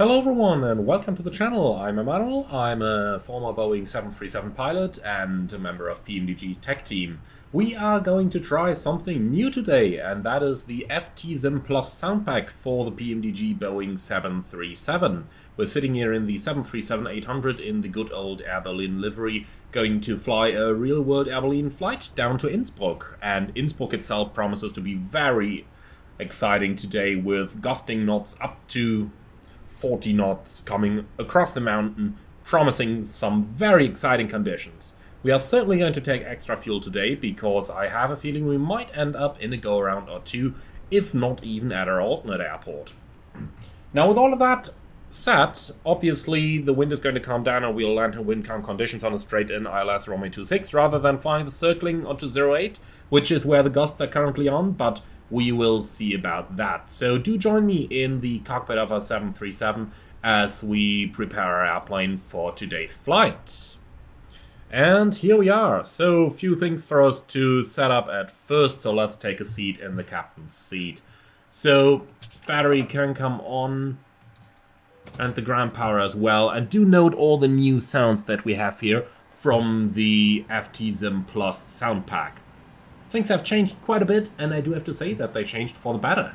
Hello everyone and welcome to the channel. I'm Emmanuel, I'm a former Boeing 737 pilot and a member of PMDG's tech team. We are going to try something new today, and that is the FTSim Plus Soundpack for the PMDG Boeing 737. We're sitting here in the 737-800 in the good old airberlin livery, going to fly a real-world airberlin flight down to Innsbruck. And Innsbruck itself promises to be very exciting today, with gusting knots up to 40 knots coming across the mountain, promising some very exciting conditions. We are certainly going to take extra fuel today, because I have a feeling we might end up in a go-around or two, if not even at our alternate airport. Now, with all of that said, obviously the wind is going to calm down and we'll land in wind calm conditions on a straight-in ILS runway 26 rather than flying the circling onto 08, which is where the gusts are currently on, but we will see about that. So do join me in the cockpit of our 737 as we prepare our airplane for today's flight. And here we are. So a few things for us to set up at first. So let's take a seat in the captain's seat. So battery can come on, and the ground power as well. And do note all the new sounds that we have here from the FTSim Plus Soundpack. Things have changed quite a bit, and I do have to say that they changed for the better.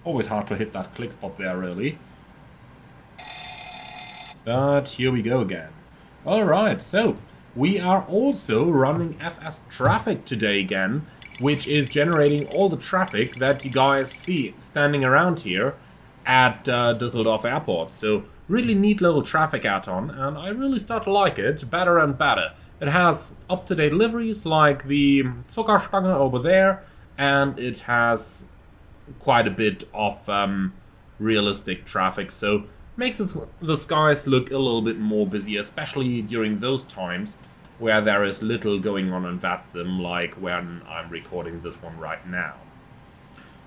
Always hard to hit that click spot there, really. But here we go again. Alright, so we are also running FS traffic today again, which is generating all the traffic that you guys see standing around here at Düsseldorf Airport. So really neat little traffic add-on, and I really start to like it better and better. It has up-to-date liveries like the Zuckerstange over there, and it has quite a bit of realistic traffic, so makes the skies look a little bit more busy, especially during those times where there is little going on in FTSim, like when I'm recording this one right now.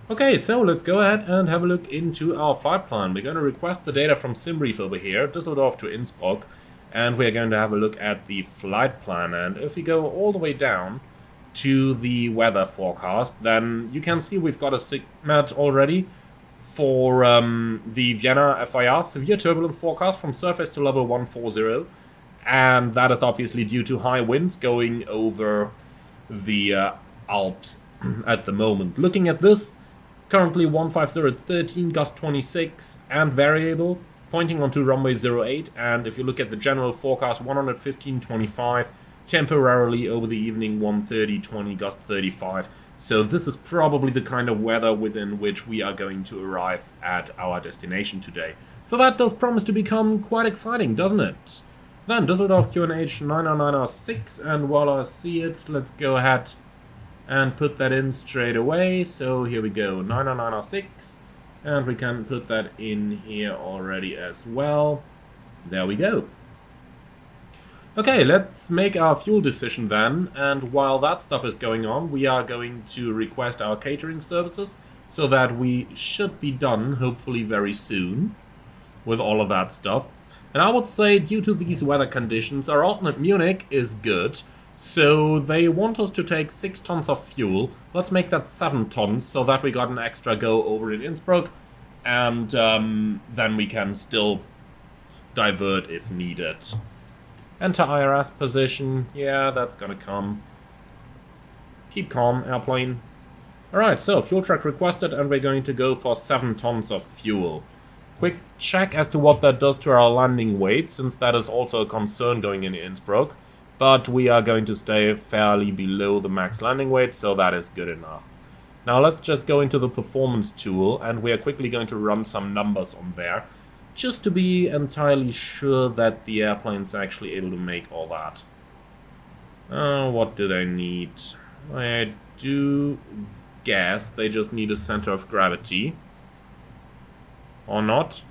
Okay, so let's go ahead and have a look into our flight plan. We're going to request the data from SimBrief over here, Düsseldorf to Innsbruck, and we're going to have a look at the flight plan. And if we go all the way down to the weather forecast, then you can see we've got a SIGMAT already for the Vienna FIR severe turbulence forecast from surface to level 140, and that is obviously due to high winds going over the Alps at the moment. Looking at this, currently 150 at 13, gust 26 and variable, pointing onto runway 08, and if you look at the general forecast, 115.25, temporarily over the evening 130.20, gust 35. So this is probably the kind of weather within which we are going to arrive at our destination today. So that does promise to become quite exciting, doesn't it? Then Düsseldorf QNH 90906, and while I see it, let's go ahead and put that in straight away. So here we go, 90906, and we can put that in here already as well. There we go. Okay, let's make our fuel decision then, and while that stuff is going on, we are going to request our catering services, so that we should be done, hopefully very soon, with all of that stuff. And I would say, due to these weather conditions, our alternate Munich is good, so they want us to take 6 tons of fuel. Let's make that 7 tons, so that we got an extra go over in Innsbruck, and then we can still divert if needed. Enter IRS position, yeah, that's gonna come. Keep calm, airplane. Alright, so fuel track requested, and we're going to go for 7 tons of fuel. Quick check as to what that does to our landing weight, since that is also a concern going into Innsbruck. But we are going to stay fairly below the max landing weight, so that is good enough. Now let's just go into the performance tool, and we are quickly going to run some numbers on there, just to be entirely sure that the airplane's actually able to make all that. What do they need? I do guess they just need a center of gravity. Or not?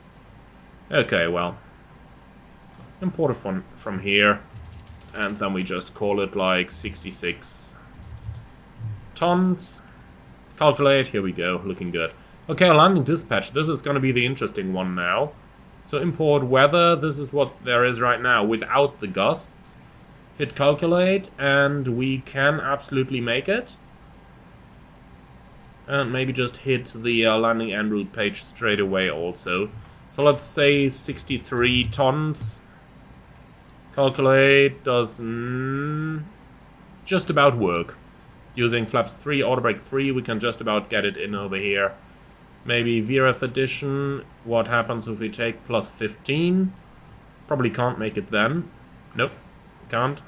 Okay, well. Import it from here. And then we just call it like 66 tons. Calculate, here we go, looking good. Okay, landing dispatch, this is going to be the interesting one now. So import weather, this is what there is right now without the gusts. Hit calculate, and we can absolutely make it. And maybe just hit the landing en route page straight away also. So let's say 63 tons. Calculate does just about work. Using flaps 3, auto brake 3, we can just about get it in over here. Maybe VRF addition, what happens if we take plus 15? Probably can't make it then. Nope, can't.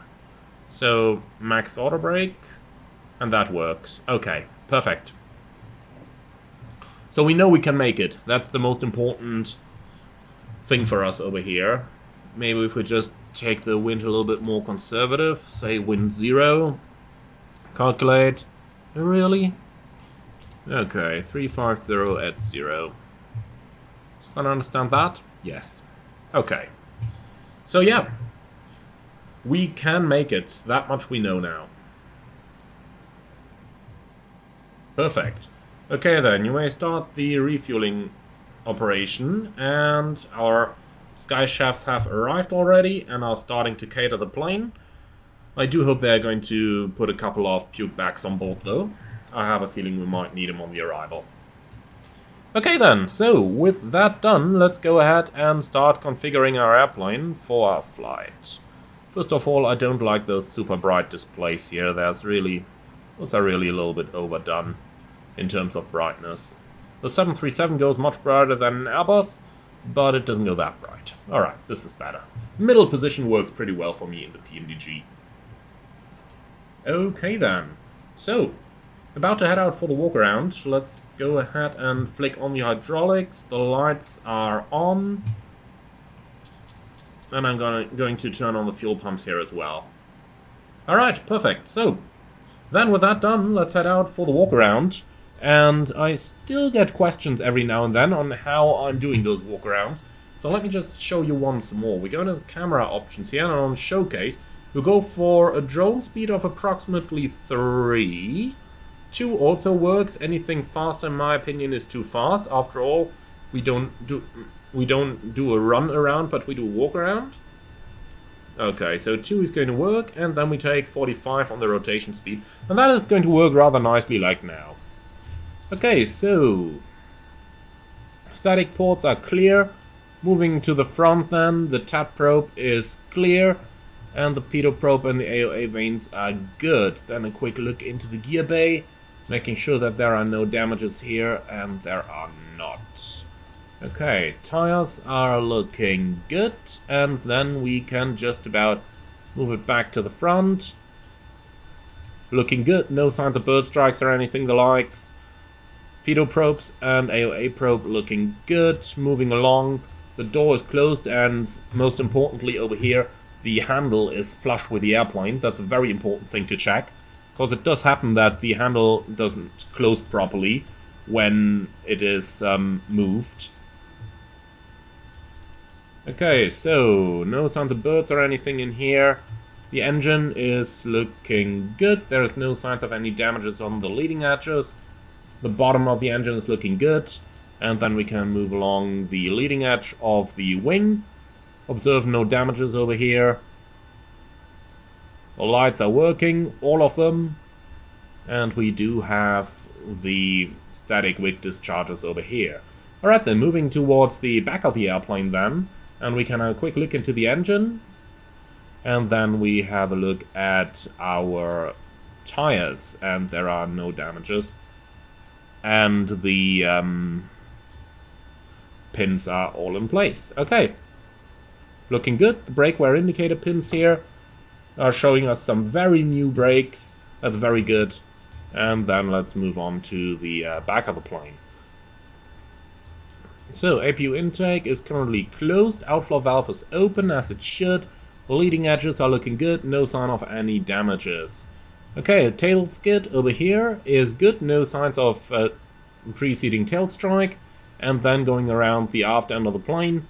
So max auto brake, and that works. Okay, perfect. So we know we can make it. That's the most important thing for us over here. Maybe if we just take the wind a little bit more conservative, say wind 0. Calculate. Really? Okay, 350 at 0. So can I understand that? Yes. Okay. So yeah. We can make it. That much we know now. Perfect. Okay then, you may start the refueling operation, and our sky chefs have arrived already and are starting to cater the plane. I do hope they're going to put a couple of puke bags on board though. I have a feeling we might need them on the arrival. Okay then, so with that done, let's go ahead and start configuring our airplane for our flight. First of all, I don't like those super bright displays here. Those are really a little bit overdone in terms of brightness. The 737 goes much brighter than an Airbus, but it doesn't go that bright. Alright, this is better. Middle position works pretty well for me in the PMDG. Okay then, so, about to head out for the walk around. Let's go ahead and flick on the hydraulics. The lights are on. And I'm going to turn on the fuel pumps here as well. Alright, perfect. So, then with that done, let's head out for the walk around. And I still get questions every now and then on how I'm doing those walk arounds. So let me just show you once more. We go into the camera options here, and on showcase, we'll go for a drone speed of approximately 3. 2 also works. Anything faster, in my opinion, is too fast. After all, we don't do a run around, but we do a walk around. Okay, so 2 is going to work, and then we take 45 on the rotation speed, and that is going to work rather nicely like now. Okay, so static ports are clear. Moving to the front then, the TAP probe is clear, and the pitot probe and the AOA vanes are good. Then a quick look into the gear bay, making sure that there are no damages here, and there are not. Okay, tires are looking good, and then we can just about move it back to the front. Looking good, no signs of bird strikes or anything the likes. Pitot probes and AOA probe looking good, moving along. The door is closed, and most importantly over here, the handle is flush with the airplane. That's a very important thing to check, because it does happen that the handle doesn't close properly when it is moved. Okay, so no signs of birds or anything in here. The engine is looking good. There is no signs of any damages on the leading edges. The bottom of the engine is looking good. And then we can move along the leading edge of the wing. Observe no damages over here. The lights are working, all of them. And we do have the static wick discharges over here. Alright then, moving towards the back of the airplane then. And we can have a quick look into the engine. And then we have a look at our tires. And there are no damages. And the pins are all in place. Okay. Looking good. The brake wear indicator pins here are showing us some very new brakes. That's very good. And then let's move on to the back of the plane. So, APU intake is currently closed. Outflow valve is open as it should. The leading edges are looking good. No sign of any damages. Okay, a tail skid over here is good. No signs of preceding tail strike. And then going around the aft end of the plane.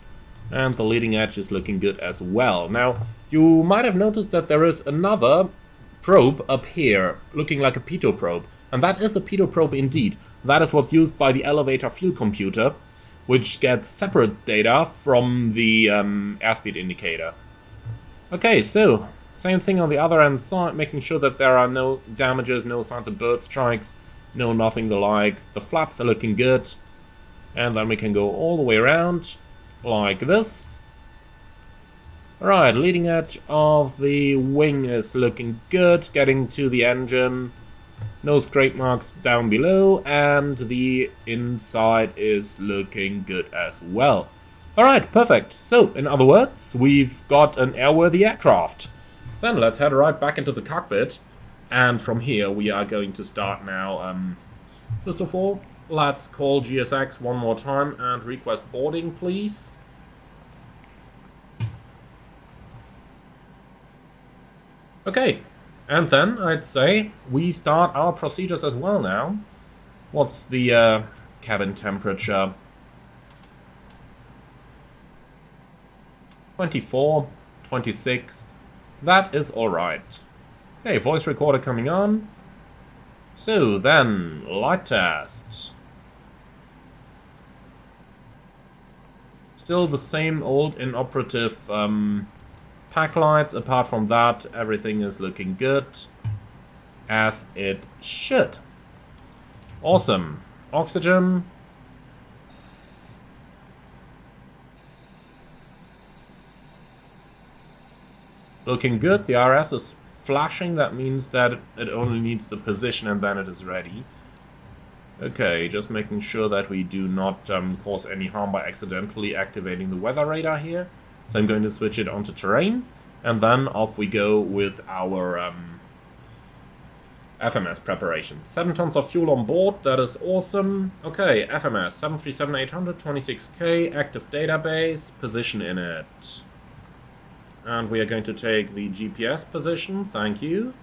And the leading edge is looking good as well. Now, you might have noticed that there is another probe up here, looking like a pitot probe. And that is a pitot probe indeed. That is what's used by the elevator field computer, which gets separate data from the airspeed indicator. Okay, so same thing on the other end side, making sure that there are no damages, no signs of bird strikes, no nothing the likes. The flaps are looking good. And then we can go all the way around, like this. Alright, leading edge of the wing is looking good, getting to the engine. No scrape marks down below, and the inside is looking good as well. Alright, perfect. So, in other words, we've got an airworthy aircraft. Then let's head right back into the cockpit, and from here we are going to start now. First of all, let's call GSX one more time and request boarding, please. Okay, and then I'd say we start our procedures as well now. What's the cabin temperature? 24, 26. That is alright. Okay, voice recorder coming on. So then, light test. Still the same old inoperative pack lights. Apart from that, everything is looking good, as it should. Awesome. Oxygen. Looking good. The RS is flashing. That means that it only needs the position and then it is ready. Okay, just making sure that we do not cause any harm by accidentally activating the weather radar here. So I'm going to switch it onto terrain, and then off we go with our FMS preparation. 7 tons of fuel on board, that is awesome. Okay, FMS 737-800, 26K, active database, position in it. And we are going to take the GPS position, thank you.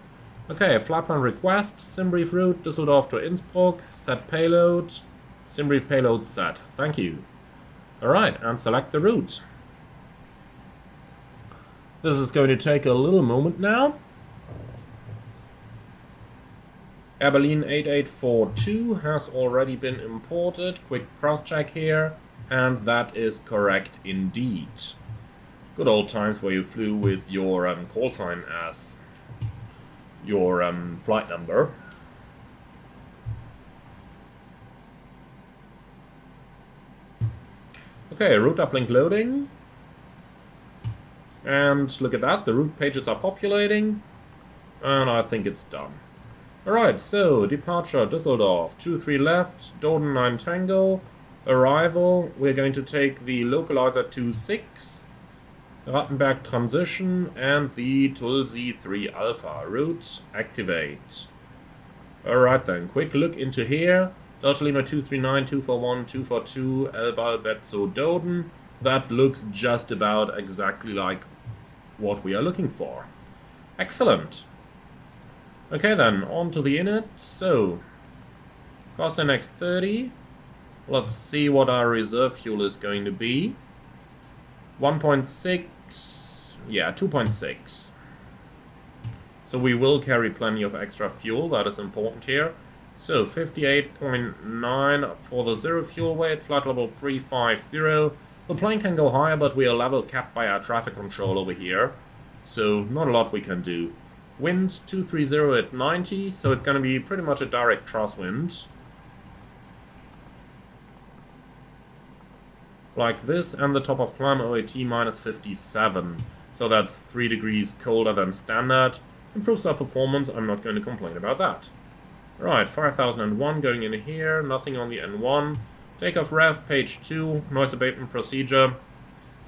Okay, flight plan request, SimBrief route, Düsseldorf to Innsbruck, set payload, SimBrief payload set, thank you. Alright, and select the route. This is going to take a little moment now. Airberlin 8842 has already been imported, quick cross check here, and that is correct indeed. Good old times where you flew with your call sign as your flight number. Okay, route uplink loading. And look at that, the route pages are populating. And I think it's done. Alright, so departure Düsseldorf, 23 left, Doden 9 Tango. Arrival, we're going to take the localizer 26. Rattenberg transition and the Tulsi 3 Alpha route activate. Alright then, quick look into here. Delta Lima 239, 241, 242, Elbal Betzo Doden. That looks just about exactly like what we are looking for. Excellent. Okay then, on to the init. So, cost NX 30. Let's see what our reserve fuel is going to be. 1.6. Yeah, 2.6. So we will carry plenty of extra fuel, that is important here. So 58.9 for the zero fuel weight, flight level 350. The plane can go higher, but we are level capped by our traffic control over here. So not a lot we can do. Wind 230 at 90, so it's going to be pretty much a direct crosswind. Like this, and the top of climb OAT minus 57. So that's 3 degrees colder than standard. Improves our performance, I'm not going to complain about that. Right, 5001 going in here, nothing on the N1. Takeoff rev, page 2, noise abatement procedure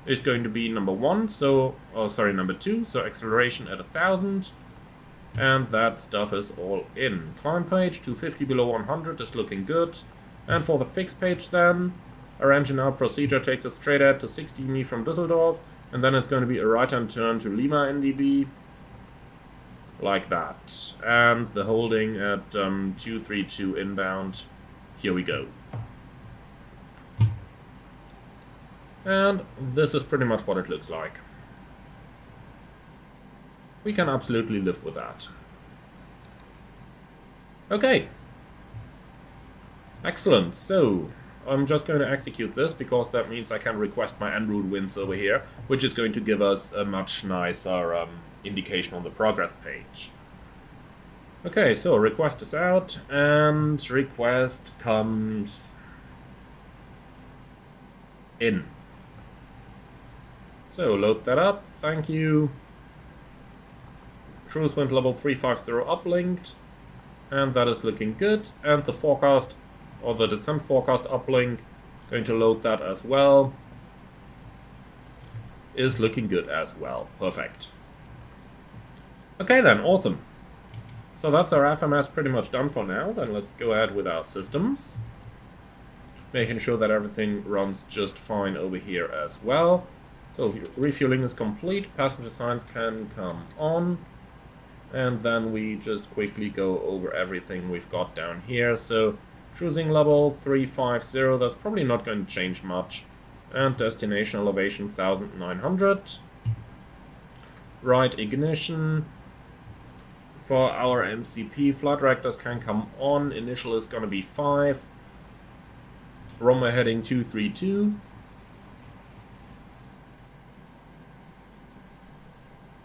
is going to be number 1, so, oh sorry, number 2, so acceleration at 1000. And that stuff is all in. Climb page, 250 below 100 is looking good. And for the fixed page then, our engine out procedure takes us straight out to 60 mi from Düsseldorf, and then it's going to be a right-hand turn to Lima NDB, like that. And the holding at 232 inbound, here we go. And this is pretty much what it looks like. We can absolutely live with that. Okay, Excellent, so I'm just going to execute this because that means I can request my en route winds over here, which is going to give us a much nicer indication on the progress page. Okay, so request is out, and request comes in. So load that up, thank you. Cruise wind level 350 uplinked, and that is looking good. And the forecast, or the descent forecast uplink, going to load that as well, is looking good as well. Perfect. Okay then, awesome. So that's our FMS pretty much done for now. Then let's go ahead with our systems, making sure that everything runs just fine over here as well. So refueling is complete, passenger signs can come on, and then we just quickly go over everything we've got down here. So cruising level 350, that's probably not going to change much, and destination elevation 1900. Right ignition for our MCP, flight directors can come on, initial is going to be 5, runway heading 232.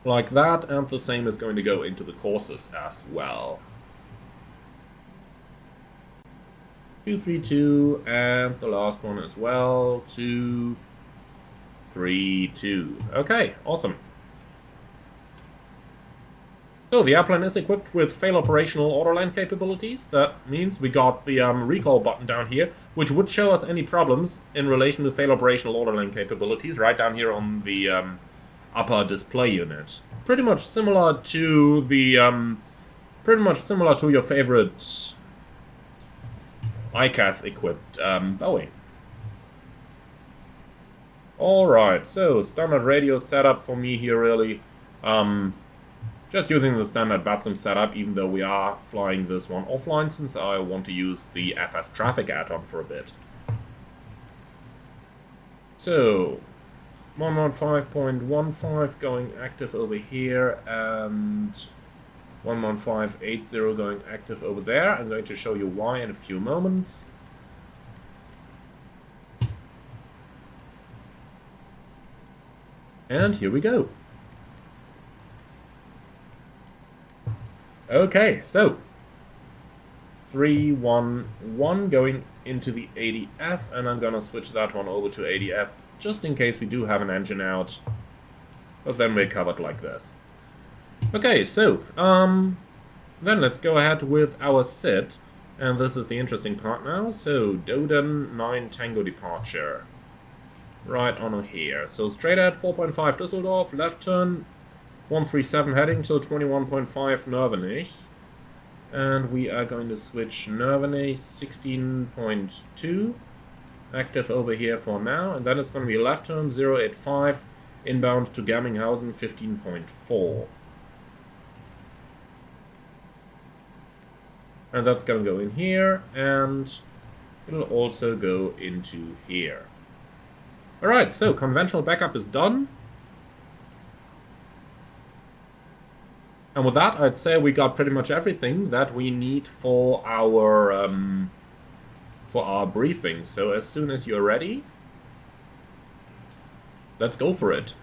Like that, and the same is going to go into the courses as well. 232, and the last one as well, 232. Okay, awesome. So the airplane is equipped with fail operational autoland capabilities. That means we got the recall button down here, which would show us any problems in relation to fail operational autoland capabilities right down here on the upper display unit. Pretty much similar to the your favorite ICAS equipped Boeing. Alright, so standard radio setup for me here really. Just using the standard FTSim setup, even though we are flying this one offline, since I want to use the FS traffic add-on for a bit. So 115.15 going active over here, and 115.80 going active over there. I'm going to show you why in a few moments. And here we go. Okay, so 311 going into the ADF, and I'm gonna switch that one over to ADF just in case we do have an engine out, but then we're covered like this. Okay, so then let's go ahead with our SID, and this is the interesting part now. So Doden 9 Tango departure, right on here. So straight at 4.5 Düsseldorf, left turn 137 heading to 21.5 Nürnberg, and we are going to switch Nürnberg 16.2 active over here for now, and then it's going to be left turn 085 inbound to Germinghausen 15.4, and that's going to go in here, and it'll also go into here. Alright, so conventional backup is done. And with that, I'd say we got pretty much everything that we need for our briefing. So as soon as you're ready, let's go for it.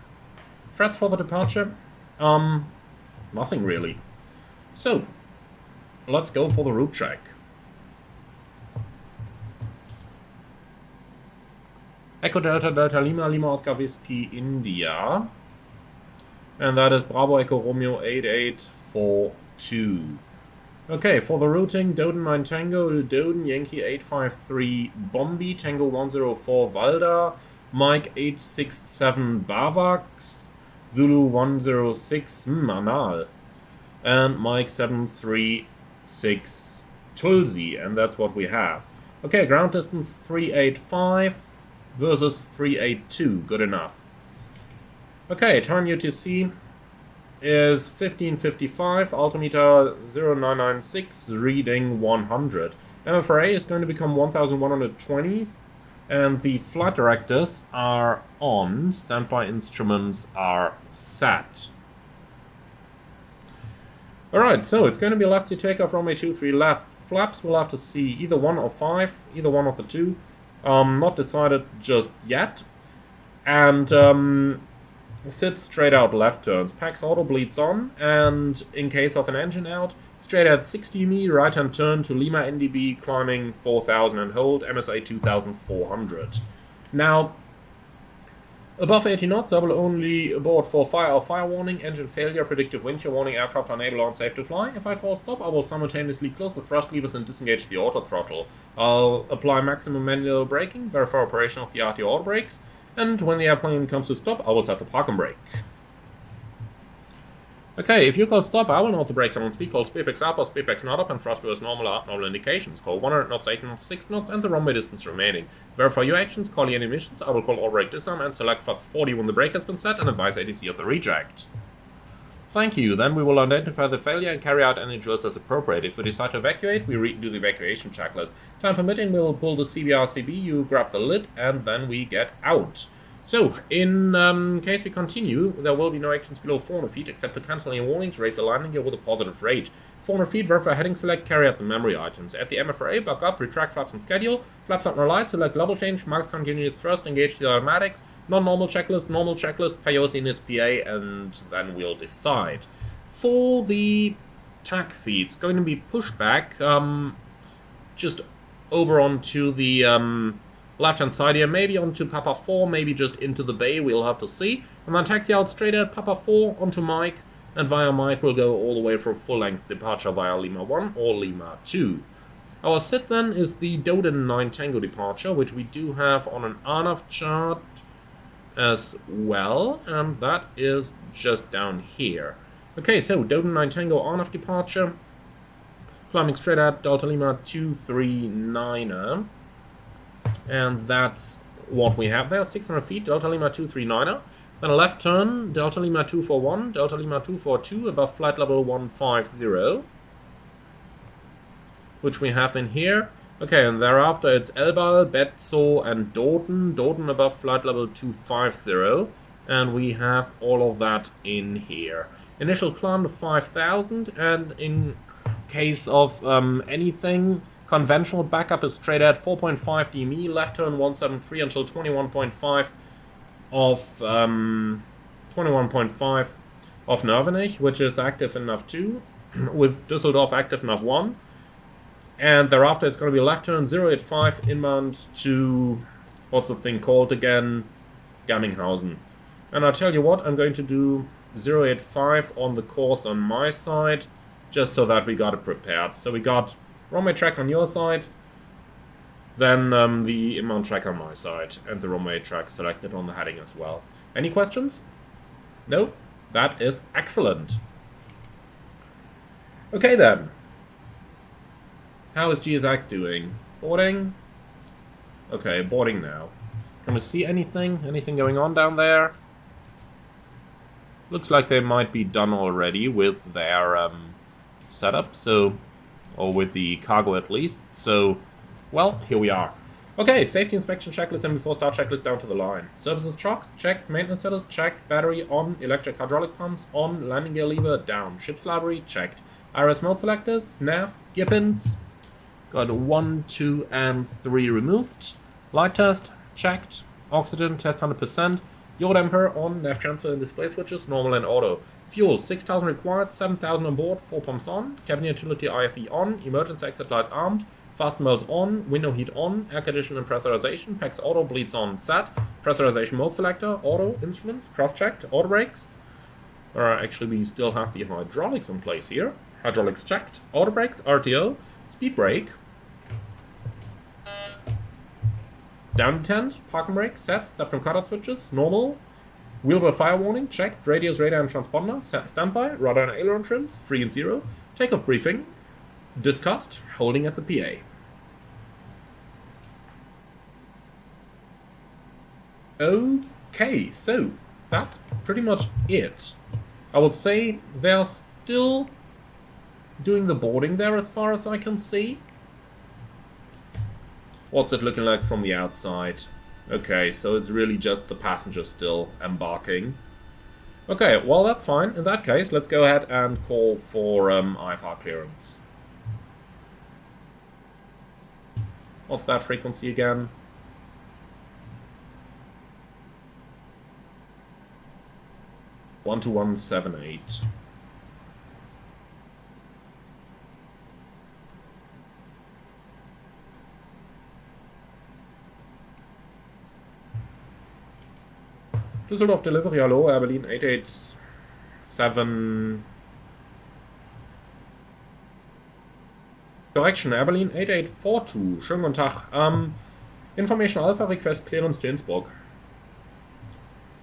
Threats for the departure? Nothing really. So, let's go for the route check. Echo Delta Delta Lima Lima Oscar Whiskey India. And that is Bravo Echo Romeo 8842. Okay, for the routing, Doden 9 Tango, Doden Yankee 853 Bombi, Tango 104 Valda, Mike 867 Bavax, Zulu 106 Manal, and Mike 736 Tulsi, and that's what we have. Okay, ground distance 385 versus 382, good enough. Okay, time UTC is 1555, altimeter 0996, reading 100. MFRA is going to become 1120, and the flight directives are on, standby instruments are set. Alright, so it's going to be left to takeoff runway 23 left flaps, we'll have to see either 1 or 5, either one of the two. Not decided just yet. And sit straight out left turns. Pax auto bleeds on, and in case of an engine out, straight at 60 me, right hand turn to Lima NDB, climbing 4000 and hold, MSA 2400. Now, above 80 knots, I will only abort for fire or fire warning, engine failure, predictive wind shear warning, aircraft unable or unsafe to fly. If I call stop, I will simultaneously close the thrust levers and disengage the auto throttle. I'll apply maximum manual braking, verify operation of the RTO auto brakes, and when the airplane comes to stop, I will set the parking brake. Okay, if you call stop, I will note the brakes are on speed, call speed brakes up or speed brakes not up, and thrust reverse normal or normal indications. Call 100 knots, 80 knots, 6 knots, and the runway distance remaining. Verify your actions, call any emissions, I will call all brake disarm, and select FTS 40 when the brake has been set, and advise ATC of the reject. Thank you, then we will identify the failure and carry out any drills as appropriate. If we decide to evacuate, we do the evacuation checklist. Time permitting, we will pull the CBRCB, you grab the lid, and then we get out. So, in case we continue, there will be no actions below 400 feet except to cancel any warnings, raise the landing gear with a positive rate. 400 feet, verify heading select, carry out the memory items. At the MFRA, buck up, retract flaps and schedule. Flaps up and light, select level change, max continued thrust, engage the automatics. Non-normal checklist, normal checklist, PAYOS in its PA, and then we'll decide. For the taxi, it's going to be pushed back, just over onto the left-hand side here, maybe onto Papa 4, maybe just into the bay, we'll have to see. And then taxi out straight at Papa 4 onto Mike, and via Mike we'll go all the way for full-length departure via Lima 1 or Lima 2. Our sit then is the Doden 9 Tango departure, which we do have on an RNAV chart as well, and that is just down here. Okay, so Doden 9 Tango RNAV departure, climbing straight at Delta Lima 239er. And that's what we have there, 600 feet, Delta Lima 239er. Then a left turn, Delta Lima 241, Delta Lima 242, above flight level 150. Which we have in here. Okay, and thereafter it's Elbal, Betzo, and Doden. Doden above flight level 250. And we have all of that in here. Initial climb to 5,000, and in case of anything, conventional backup is straight at 4.5 DME, left turn 173 until 21.5 of 21.5 of Nervenich, which is active in NAV 2, with Düsseldorf active NAV 1. And thereafter it's going to be left turn 085 inbound to, what's the thing called again? Gamminghausen. And I'll tell you what, I'm going to do 085 on the course on my side, just so that we got it prepared. So we got runway track on your side, then the inbound track on my side, and the runway track selected on the heading as well. Any questions? No? That is excellent. Okay then. How is GSX doing? Boarding? Okay, boarding now. Can we see anything? Anything going on down there? Looks like they might be done already with their setup, so... or with the cargo at least, so, well, here we are. Okay, safety inspection checklist and before start checklist down to the line. Services chocks, check. Maintenance status, check. Battery on. Electric hydraulic pumps on. Landing gear lever down. Ship's library, checked. IRS mode selectors, nav, gear pins. Got 1, 2, and 3 removed. Light test, checked. Oxygen, test 100%. Yaw damper on. Nav transfer and display switches, normal and auto. Fuel, 6,000 required, 7,000 on board, 4 pumps on. Cabin utility IFE on. Emergency exit lights armed. Fasten belts on. Window heat on. Air condition and pressurization. PAX auto bleeds on set. Pressurization mode selector. Auto. Instruments. Cross-checked. Auto brakes. Actually, we still have the hydraulics in place here. Hydraulics checked. Auto brakes. RTO. Speed brake. Down intent. Parking brake. Set. Step and cutout switches. Normal. Wheel well fire warning, checked. Radios, radar, and transponder, set and standby. Rudder and aileron trims, 3 and 0. Takeoff briefing, discussed, holding at the PA. Okay, so that's pretty much it. I would say they're still doing the boarding there as far as I can see. What's it looking like from the outside? Okay, so it's really just the passengers still embarking. Okay, well that's fine. In that case, let's go ahead and call for IFR clearance. What's that frequency again? One to 178. Düsseldorf delivery, hello, Airberlin 887. Correction, Airberlin 8842. Schönen guten Tag. Information Alpha request clearance to Innsbruck.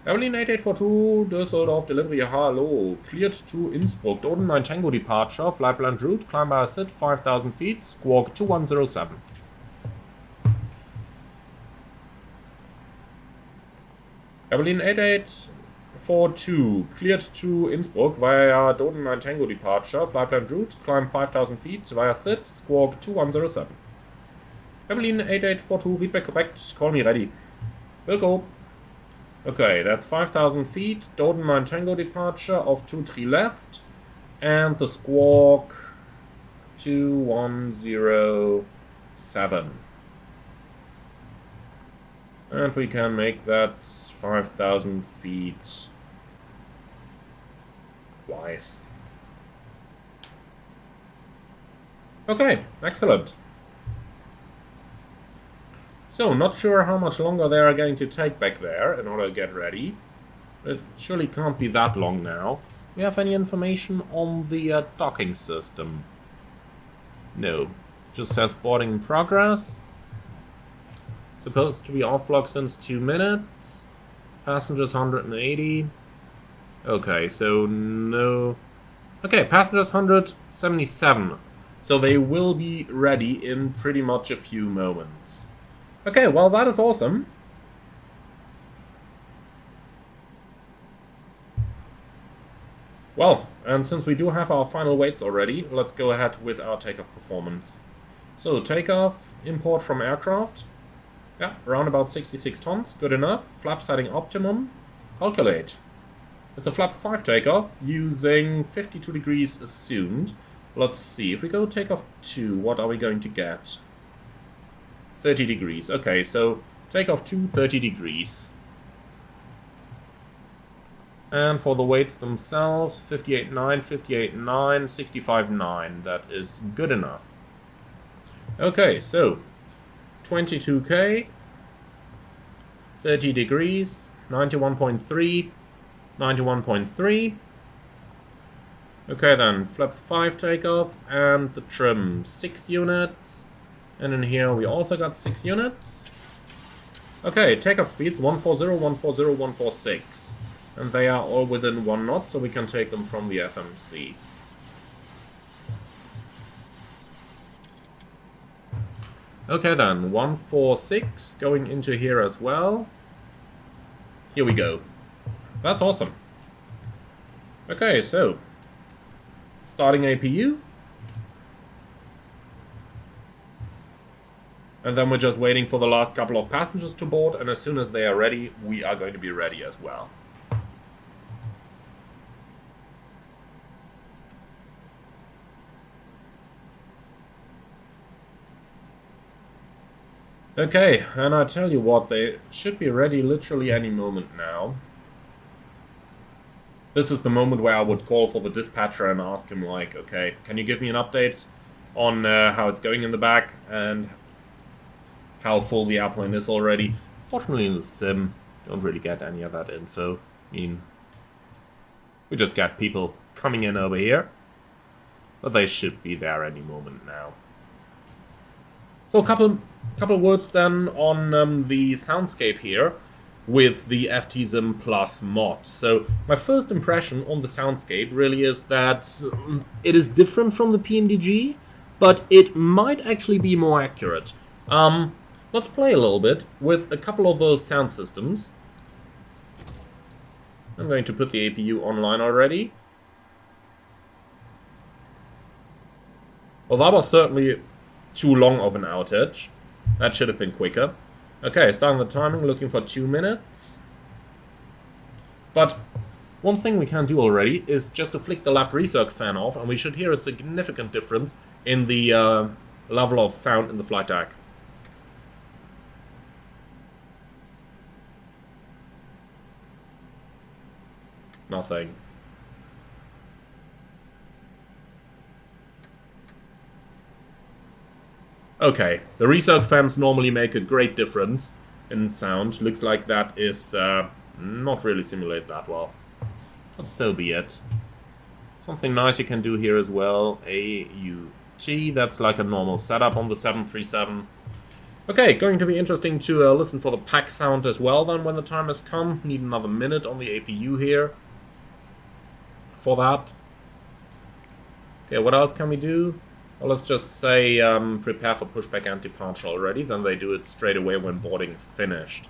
Airberlin 8842, Düsseldorf delivery, hello. Cleared to Innsbruck. Doden 9 Tango departure, flight plan route, climb by SID 5000 feet, squawk 2107. Airberlin 8842, cleared to Innsbruck via Doden 9 Tango departure, flight plan route, climb 5000 feet via SID, squawk 2107. Airberlin 8842, read back correct, call me ready. Will go. Okay, that's 5000 feet, Doden 9 Tango departure of 23 left, and the squawk 2107. And we can make that 5000 feet twice. Okay, excellent. So, not sure how much longer they are going to take back there in order to get ready. It surely can't be that long now. Do you have any information on the docking system? No. Just says boarding in progress. Supposed to be off block since 2 minutes. Passengers 180. Okay, so no. Okay, passengers 177. So they will be ready in pretty much a few moments. Okay, well that is awesome. Well, and since we do have our final weights already, let's go ahead with our takeoff performance. So takeoff, import from aircraft. Yeah, around about 66 tons, good enough. Flap setting optimum. Calculate. It's a flaps 5 takeoff using 52 degrees assumed. Let's see, if we go takeoff 2, what are we going to get? 30 degrees. Okay, so takeoff 2, 30 degrees. And for the weights themselves, 58.9, 58.9, 65.9. That is good enough. Okay, so 22k, 30 degrees, 91.3, 91.3. Okay then, flaps 5 takeoff, and the trim 6 units. And in here we also got 6 units. Okay, takeoff speeds 140, 140, 146. And they are all within 1 knot, so we can take them from the FMC. Okay then, 146 going into here as well. Here we go. That's awesome. Okay, so starting APU. And then we're just waiting for the last couple of passengers to board, and as soon as they are ready, we are going to be ready as well. Okay, and I tell you what, they should be ready literally any moment now. This is the moment where I would call for the dispatcher and ask him, like, okay, can you give me an update on how it's going in the back and how full the airplane is already? Fortunately in the sim, don't really get any of that info. I mean, we just get people coming in over here, but they should be there any moment now. So a couple words then on the soundscape here with the FTSim Plus mod. So my first impression on the soundscape really is that it is different from the PNDG, but it might actually be more accurate. Let's play a little bit with a couple of those sound systems. I'm going to put the APU online already. Well, that was certainly too long of an outage. That should have been quicker. Okay, starting the timing, looking for 2 minutes. But one thing we can do already is just to flick the left recirc fan off, and we should hear a significant difference in the level of sound in the flight deck. Nothing. Okay, the recirc fans normally make a great difference in sound. Looks like that is not really simulated that well. But so be it. Something nice you can do here as well. AUT, that's like a normal setup on the 737. Okay, going to be interesting to listen for the pack sound as well then when the time has come. Need another minute on the APU here for that. Okay, what else can we do? Well, let's just say prepare for pushback and departure already. Then they do it straight away when boarding is finished.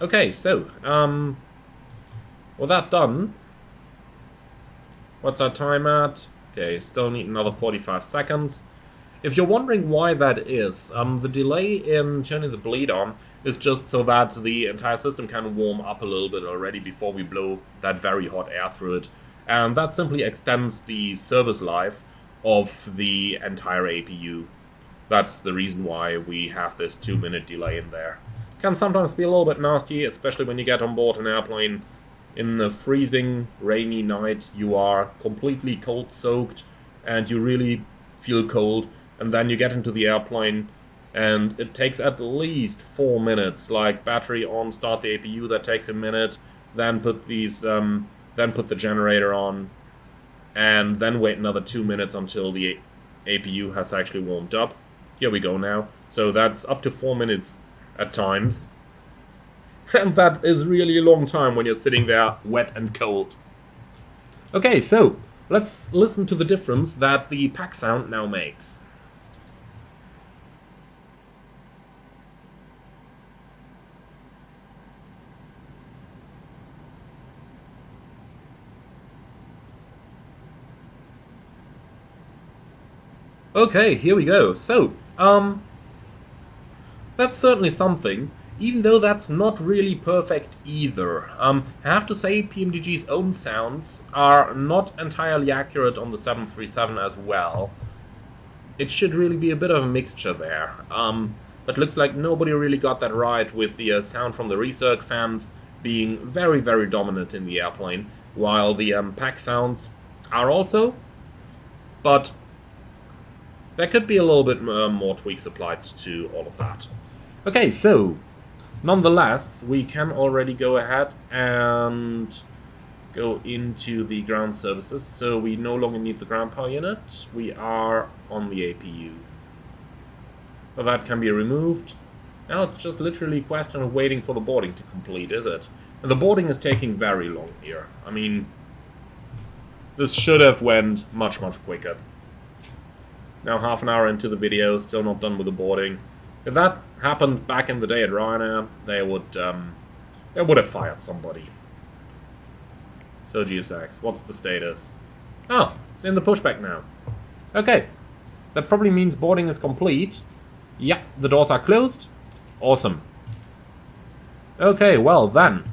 Okay, so with that done, what's our time at? Okay, still need another 45 seconds. If you're wondering why that is, the delay in turning the bleed on is just so that the entire system can warm up a little bit already before we blow that very hot air through it. And that simply extends the service life of the entire APU. That's the reason why we have this 2-minute delay in there. Can sometimes be a little bit nasty, especially when you get on board an airplane in a freezing, rainy night. You are completely cold soaked and you really feel cold. And then you get into the airplane and it takes at least 4 minutes. Like battery on, start the APU, that takes a minute. Then put these, then put the generator on, and then wait another 2 minutes until the APU has actually warmed up. Here we go now. So that's up to 4 minutes at times. And that is really a long time when you're sitting there wet and cold. Okay, so let's listen to the difference that the pack sound now makes. Okay, here we go. So, that's certainly something, even though that's not really perfect either. I have to say PMDG's own sounds are not entirely accurate on the 737 as well. It should really be a bit of a mixture there. But looks like nobody really got that right, with the sound from the recirc fans being very, very dominant in the airplane, while the pack sounds are also, but there could be a little bit more tweaks applied to all of that. Okay, so nonetheless, we can already go ahead and go into the ground services. So we no longer need the ground power unit. We are on the APU. So that can be removed. Now it's just literally a question of waiting for the boarding to complete, is it? And the boarding is taking very long here. I mean, this should have went much, much quicker. Now half an hour into the video, still not done with the boarding. If that happened back in the day at Ryanair, they would have fired somebody. So GSX, what's the status? Oh, it's in the pushback now. Okay, that probably means boarding is complete. Yeah, the doors are closed. Awesome. Okay, well then.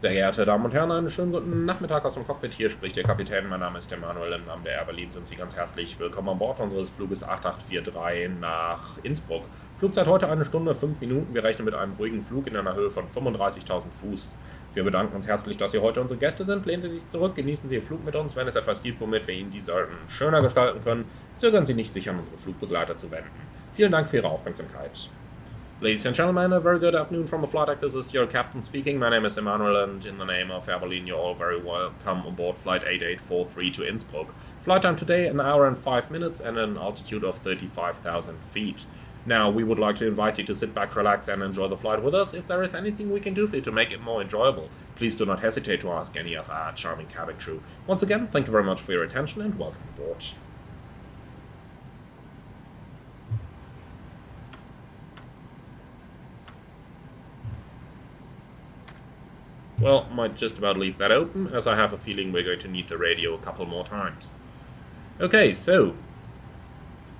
Sehr geehrte Damen und Herren, einen schönen guten Nachmittag aus dem Cockpit. Hier spricht der Kapitän. Mein Name ist Emanuel. Im Namen der Airberlin sind Sie ganz herzlich willkommen an Bord unseres Fluges 8843 nach Innsbruck. Flugzeit heute 1 Stunde 5 Minuten. Wir rechnen mit einem ruhigen Flug in einer Höhe von 35.000 Fuß. Wir bedanken uns herzlich, dass Sie heute unsere Gäste sind. Lehnen Sie sich zurück, genießen Sie Ihr Flug mit uns. Wenn es etwas gibt, womit wir Ihnen diese schöner gestalten können, zögern Sie nicht, sich an unsere Flugbegleiter zu wenden. Vielen Dank für Ihre Aufmerksamkeit. Ladies and gentlemen, a very good afternoon from the flight deck. This is your captain speaking. My name is Emanuel, and in the name of Airberlin, you're all very welcome aboard flight 8843 to Innsbruck. Flight time today, 1 hour and 5 minutes, and an altitude of 35,000 feet. Now, we would like to invite you to sit back, relax, and enjoy the flight with us. If there is anything we can do for you to make it more enjoyable, please do not hesitate to ask any of our charming cabin crew. Once again, thank you very much for your attention, and welcome aboard. Well, might just about leave that open, as I have a feeling we're going to need the radio a couple more times. Okay, so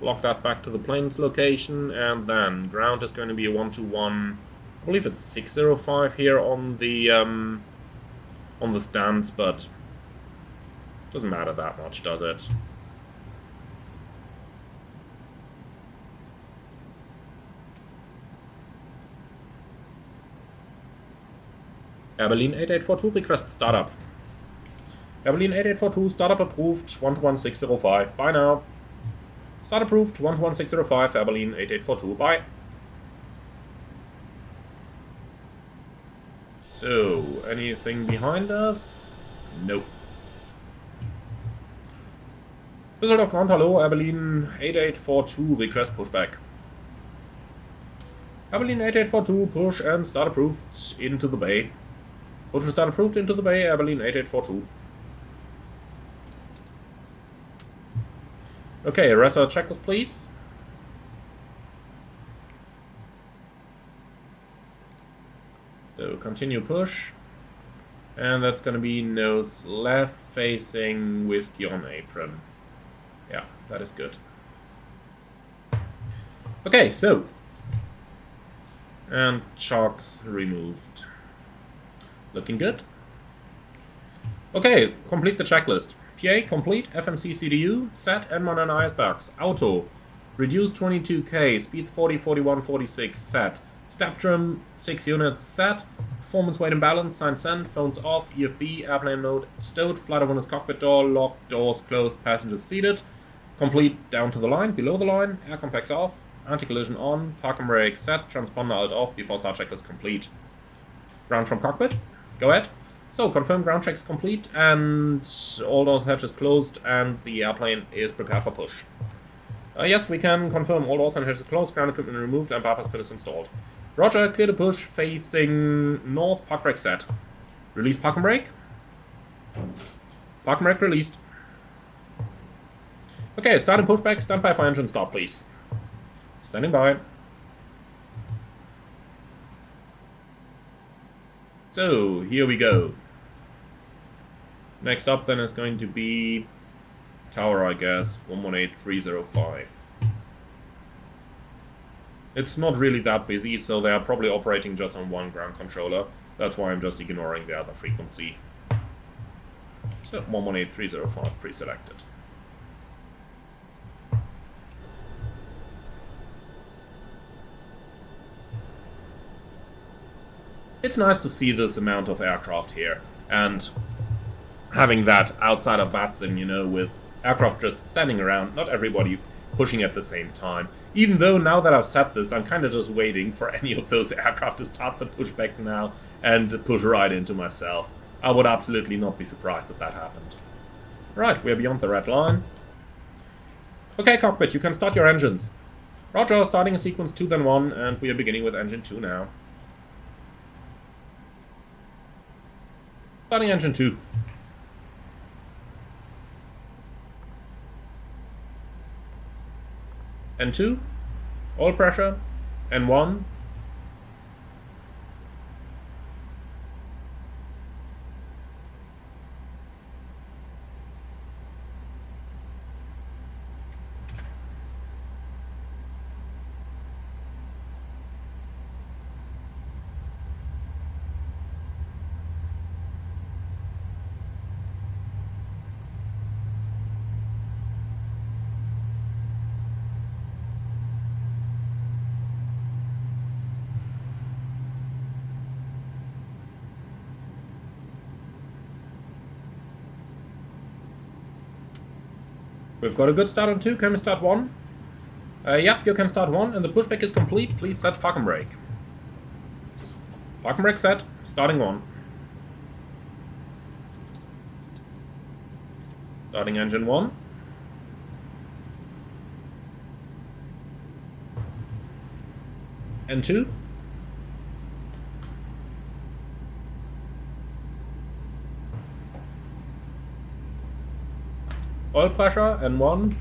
lock that back to the plane's location, and then ground is going to be a 121. I believe it's 605 here on the stands, but doesn't matter that much, does it? Airberlin 8842, request startup. Airberlin 8842, startup approved, 121605, bye now. Start approved, 121605, Airberlin 8842, bye. So, anything behind us? Nope. Düsseldorf ground, hello, Airberlin 8842, request pushback. Airberlin 8842, push and start approved into the bay. Push and start approved into the bay, Airberlin 8842. Okay, rest of the checklist, please. So, continue push. And that's gonna be nose left facing whiskey on apron. Yeah, that is good. Okay, so. And chocks removed. Looking good. Okay, complete the checklist. PA complete, FMC CDU, set, N1 and IS auto, reduce 22k, speeds 40, 41, 46, set, step trim 6 units, set, performance weight and balance, sign send, phones off, EFB, airplane mode stowed, flight owner's cockpit door, locked, doors closed, passengers seated, complete down to the line, below the line, air complex off, anti-collision on, park and brake set, transponder alt off before start checklist complete. Ground from cockpit, go ahead. So, confirm ground checks complete, and all those hatches closed, and the airplane is prepared for push. Yes, we can confirm all doors and hatches closed, ground equipment removed, and bypass pit is installed. Roger, clear the push, facing north, park brake set. Release park and brake. Park and brake released. Okay, start and pushback, stand by for engine start, please. Standing by. So, here we go. Next up then is going to be tower, I guess, 118305. It's not really that busy, so they are probably operating just on one ground controller. That's why I'm just ignoring the other frequency. So, 118305 pre-selected. It's nice to see this amount of aircraft here, and having that outside of FTSim, you know, with aircraft just standing around, not everybody pushing at the same time. Even though now that I've said this, I'm kind of just waiting for any of those aircraft to start the pushback now and push right into myself. I would absolutely not be surprised if that happened. Right, we're beyond the red line. Okay, cockpit, you can start your engines. Roger, starting in sequence 2 then 1, and we are beginning with engine 2 now. Starting engine 2. N2, oil pressure, N1, We've got a good start on 2. Can we start 1? Yep, you can start 1, and the pushback is complete. Please set park and brake. Park and brake set. Starting 1. Starting engine 1. N2. Oil pressure, N1.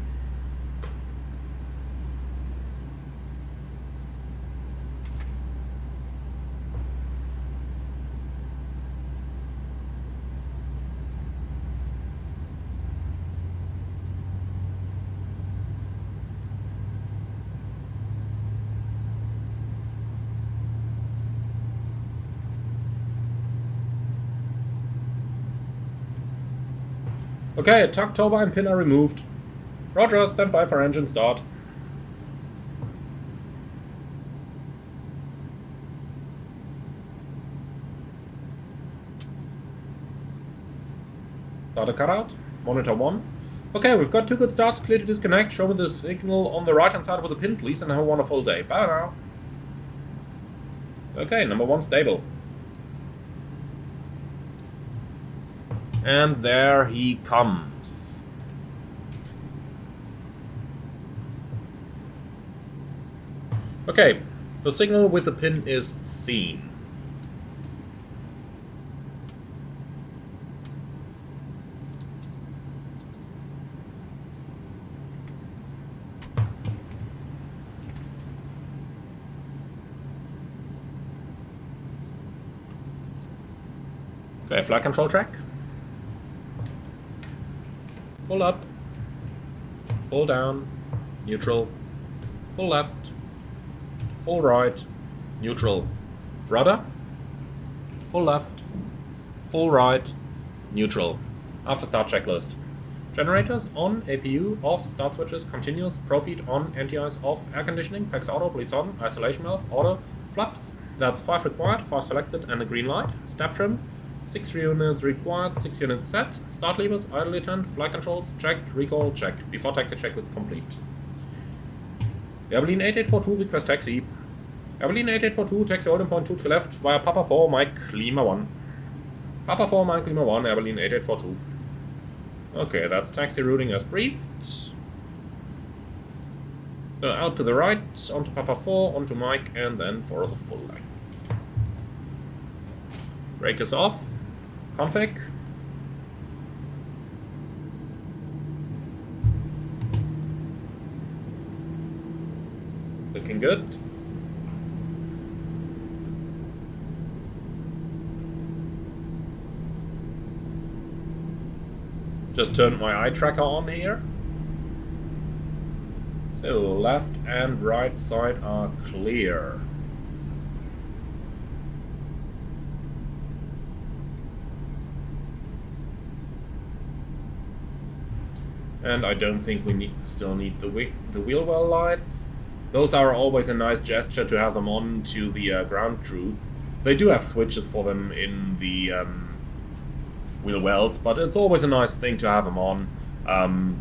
Okay, tug turbine pin are removed. Roger, stand by for engine start. Start a cutout. Monitor 1. Okay, we've got 2 good starts. Clear to disconnect. Show me the signal on the right hand side with a pin, please, and have a wonderful day. Bye now. Okay, number 1 stable. And there he comes. Okay, the signal with the pin is seen. Okay, flight control track. Full up, full down, neutral, full left, full right, neutral, rudder, full left, full right, neutral. After start checklist. Generators on, APU off, start switches continuous, probe heat on, anti-ice off, air conditioning, PAX auto, bleeds on, isolation valve, auto, flaps. That's 5 required, 5 selected, and a green light. Step trim. 6 units required, 6 units set. Start levers, idle intent, flight controls, checked, recall, checked. Before taxi check was complete. Airberlin 8842, request taxi. Airberlin 8842, taxi holding point 2 to left via Papa 4, Mike, Lima 1. Papa 4, Mike, Lima 1, Airberlin 8842. Okay, that's taxi routing as briefed. So out to the right, onto Papa 4, onto Mike, and then for the full length. Brake is off. Config. Looking good. Just turned my eye tracker on here. So left and right side are clear. And I don't think we still need the wheel well lights. Those are always a nice gesture to have them on to the ground crew. They do have switches for them in the wheel wells, but it's always a nice thing to have them on,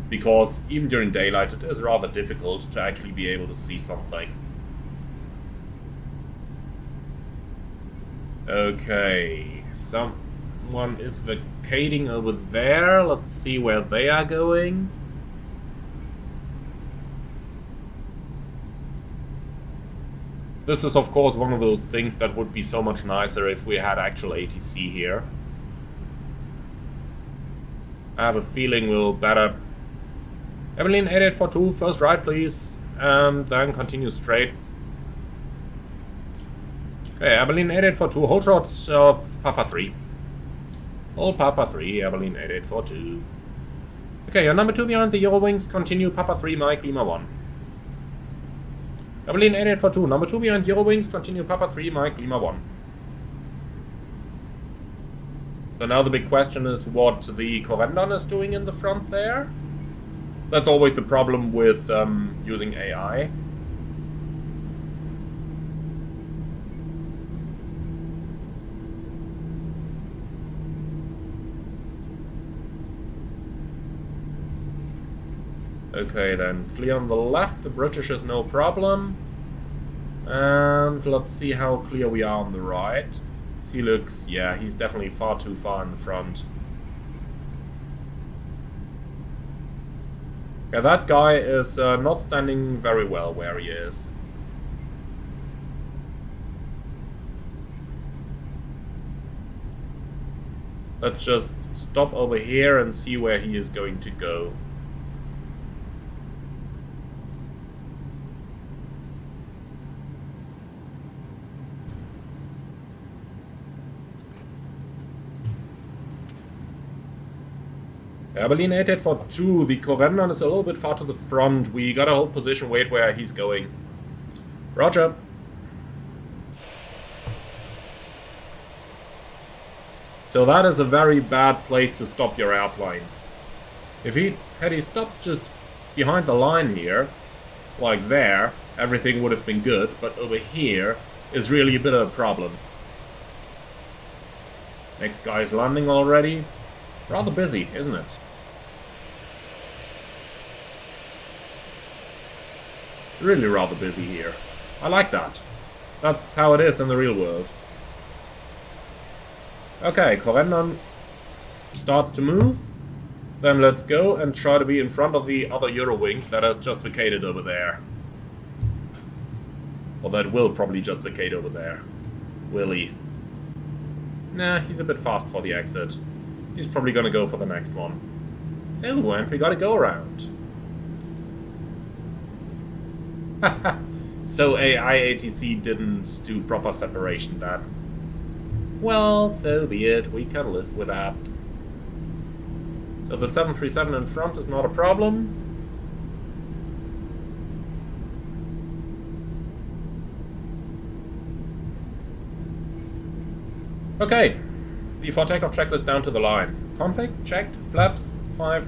because even during daylight it is rather difficult to actually be able to see something. Okay, someone is vacating over there. Let's see where they are going. This is of course one of those things that would be so much nicer if we had actual ATC here. I have a feeling we'll better... Airberlin 8842, first right please, and then continue straight. Okay, Airberlin 8842, hold short of Papa 3. Hold Papa 3, Airberlin 8842. Okay, you're number 2 behind the Eurowings, continue Papa 3, Mike, Lima 1. Airberlin 8842, number 2 behind Eurowings, continue Papa 3, Mike, Lima 1. So now the big question is what the Corendon is doing in the front there. That's always the problem with using AI. Okay, then clear on the left, the British is no problem. And let's see how clear we are on the right. He looks, yeah, he's definitely far too far in the front. Yeah, that guy is not standing very well where he is. Let's just stop over here and see where he is going to go. Airberlin 8842, the Corendon is a little bit far to the front. We gotta hold position, wait where he's going. Roger. So that is a very bad place to stop your airplane. If had he stopped just behind the line here, like there, everything would have been good, but over here is really a bit of a problem. Next guy is landing already. Rather busy, isn't it? Really rather busy here. I like that. That's how it is in the real world. Okay, Corendon starts to move. Then let's go and try to be in front of the other Eurowings that has just vacated over there. Or that will probably just vacate over there. Will he? Nah, he's a bit fast for the exit. He's probably gonna go for the next one. Oh, and we gotta go around. So IATC didn't do proper separation then. Well, so be it. We can live with that. So the 737 in front is not a problem. Okay. Before takeoff checklist down to the line. Config checked. Flaps 5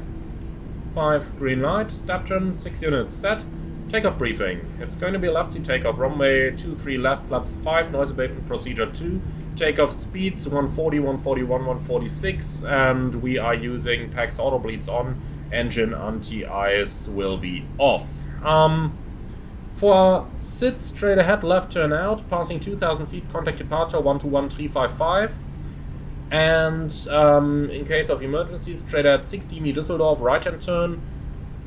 green light. Stepton 6 units set. Takeoff briefing. It's going to be a left seat takeoff. Runway 23 left. Flaps 5. Noise abatement procedure 2. Takeoff speeds 140, 141, 146, and we are using PAX auto bleeds on. Engine anti-ice will be off. For sit straight ahead, left turn out, passing 2,000 feet, contact departure 121355. And in case of emergency, straight ahead 60 me Düsseldorf, right hand turn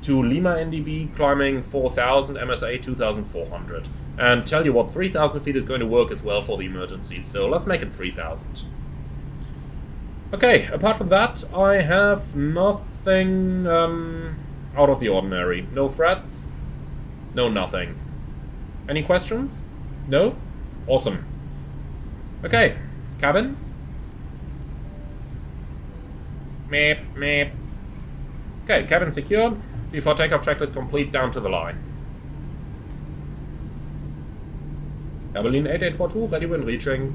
to Lima NDB, climbing 4,000, MSA 2,400. And tell you what, 3,000 feet is going to work as well for the emergencies, so let's make it 3,000. Okay, apart from that, I have nothing out of the ordinary. No threats, no nothing. Any questions? No? Awesome. Okay, cabin. Meep, meep. Okay, cabin secured. Before takeoff checklist complete, down to the line. Airberlin 8842, ready when reaching.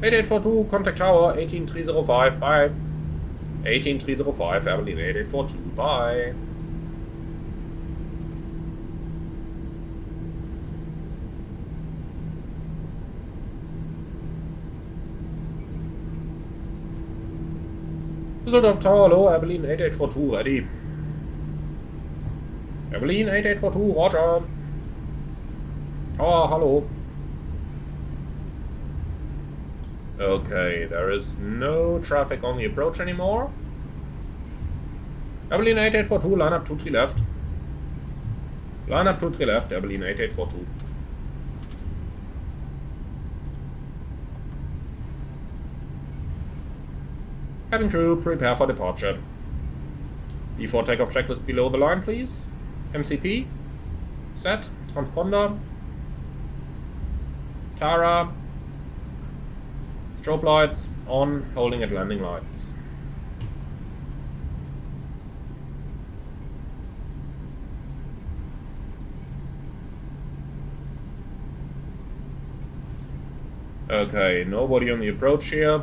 8842, contact tower, 18305, bye. 18305, Airberlin 8842, bye. Düsseldorf Tower, hello, Airberlin 8842, ready. Airberlin 8842, roger. Oh, hello. Okay, there is no traffic on the approach anymore. Airberlin 8842, line up 23 left. Line up 23 left, Airberlin 8842. Cabin crew, prepare for departure. Before takeoff checklist below the line, please. MCP. Set. Transponder. Tara. Strobe lights on, holding at landing lights. Okay, nobody on the approach here.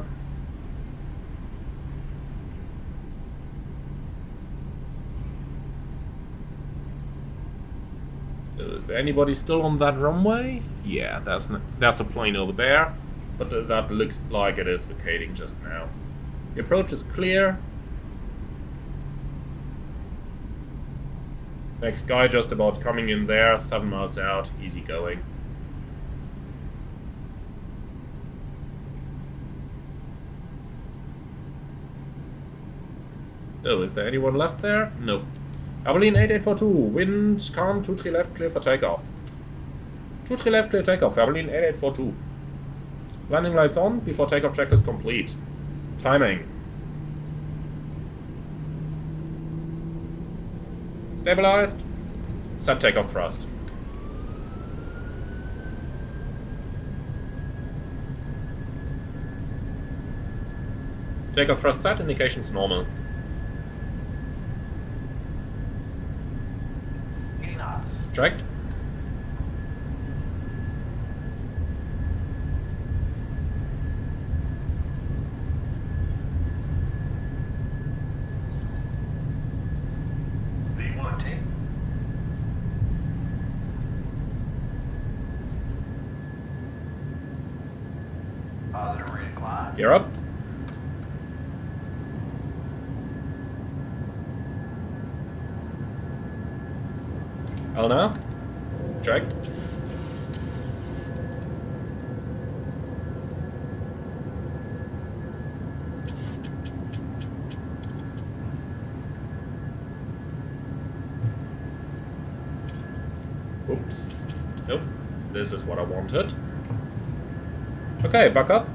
Is there anybody still on that runway? Yeah, that's a plane over there, but that looks like it is vacating just now. The approach is clear. Next guy just about coming in there, 7 miles out, easy going. So, is there anyone left there? Nope. Airberlin 8842, wind calm, 23 left, clear for takeoff. 23 left, clear takeoff, Airberlin 8842. Landing lights on, before takeoff checklist complete. Timing. Stabilized. Set takeoff thrust. Takeoff thrust set, indications normal. Checked. Gear up. LNAV. Checked. Oops. Nope. This is what I wanted. Okay, back up.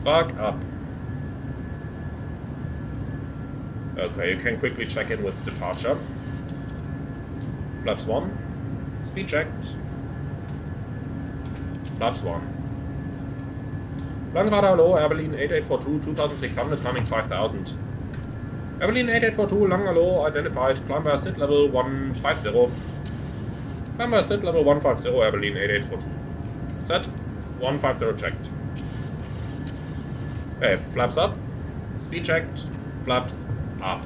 Back up. Okay, you can quickly check in with departure. Flaps 1. Speed checked. Flaps 1. Langradar, hello, Airberlin 8842, 2600, climbing 5000. Airberlin 8842, Lang, hello, identified, climb by SID level 150. Climb by SID level 150, Airberlin 8842. Set, 150 checked. Okay, flaps up, speed checked, flaps up.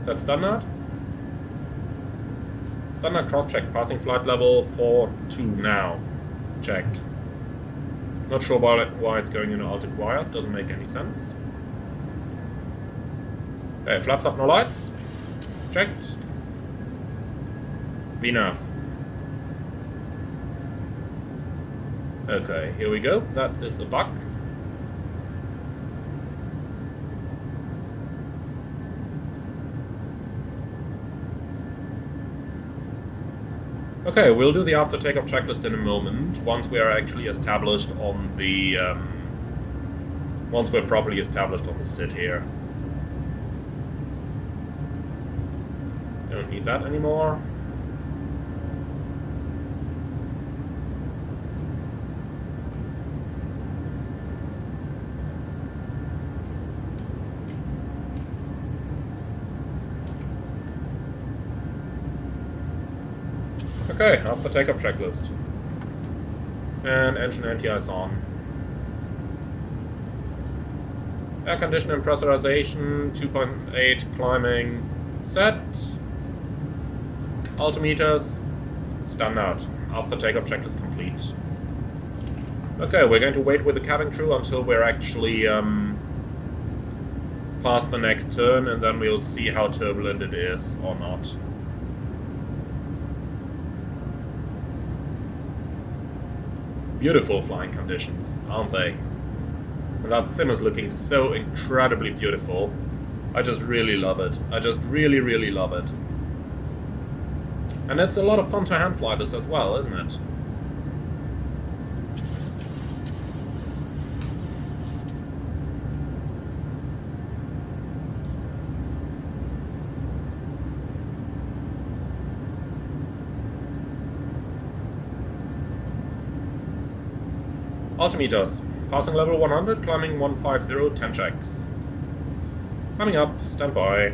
Set standard. Standard cross-check, passing flight level 42 now. Checked. Not sure why it's going into alt acquired, doesn't make any sense. Okay, flaps up, no lights. Checked. Enough. Okay, here we go. That is a bug. Okay, we'll do the after takeoff checklist in a moment, once we are actually established on the, once we're properly established on the SID here. Don't need that anymore. Okay, after takeoff checklist. And engine anti-ice on. Air conditioning and pressurization, 2.8 climbing set. Altimeters, standard. After takeoff checklist complete. Okay, we're going to wait with the cabin crew until we're actually past the next turn, and then we'll see how turbulent it is or not. Beautiful flying conditions, aren't they? And that sim is looking so incredibly beautiful. I just really love it. I just really, really love it. And it's a lot of fun to hand fly this as well, isn't it? Altimeters. Passing level 100, climbing 150, 10 checks. Coming up, stand by.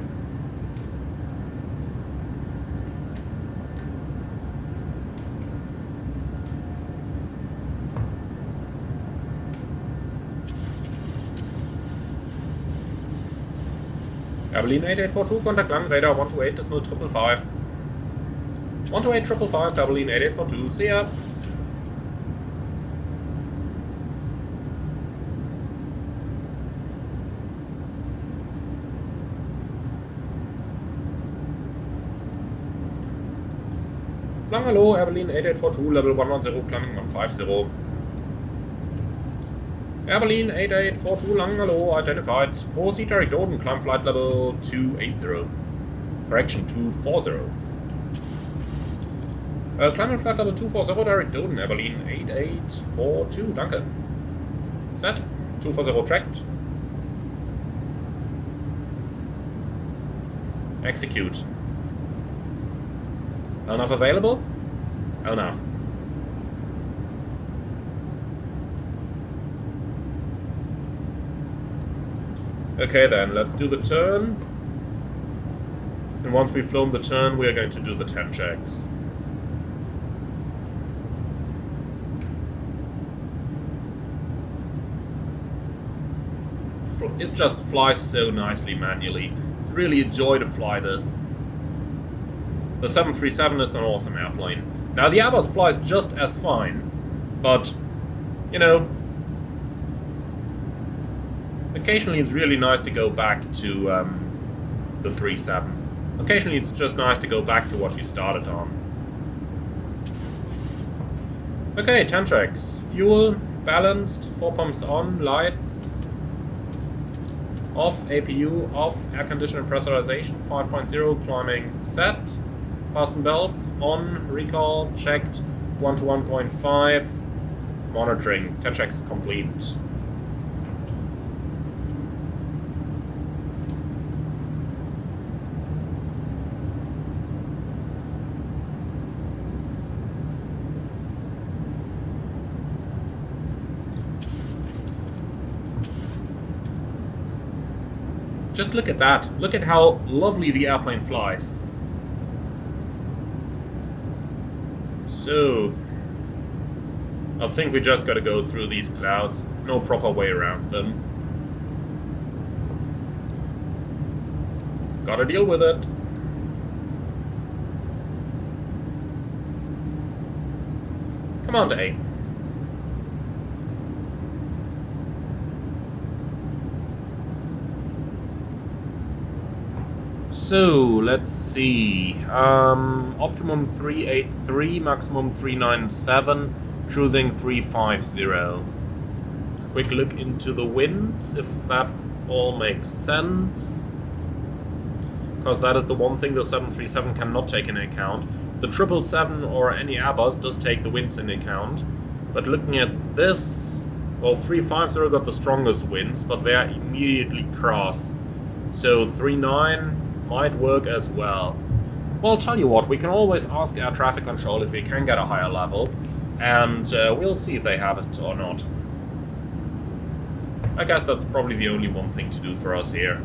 Airberlin 8842, contact Lang, radar 128.555. 128.555, Airberlin 8842, see ya. Lang, hello, Airberlin 8842, level 110, climbing 150. Airberlin 8842, Lang, hello, identified. Proceed direct Oden, climb flight level 280. Correction, 240. Climbing flight level 240, direct Oden, Airberlin 8842, danke. Set, 240 tracked. Execute. Enough available? Enough. Okay then, let's do the turn. And once we've flown the turn, we are going to do the 10 checks. It just flies so nicely manually. It's really a joy to fly this. The 737 is an awesome airplane. Now the Airbus flies just as fine, but you know, occasionally it's really nice to go back to the 3.7. Occasionally it's just nice to go back to what you started on. Okay, 10 checks. Fuel, balanced, 4 pumps on, lights, off, APU, off, air conditioner pressurization, 5.0, climbing set, fasten belts, on, recall, checked, 1 to 1.5, monitoring, 10 checks complete. Just look at that. Look at how lovely the airplane flies. So, I think we just gotta go through these clouds. No proper way around them. Gotta deal with it. Come on, Day. So, let's see. Optimum 383, maximum 397, cruising 350. Quick look into the winds, if that all makes sense. Because that is the one thing the 737 cannot take into account. The 777 or any Airbus does take the winds into account. But looking at this, well, 350 got the strongest winds, but they are immediately crossed. So 39 might work as well. Well, I'll tell you what, we can always ask air traffic control if we can get a higher level, and we'll see if they have it or not. I guess that's probably the only one thing to do for us here.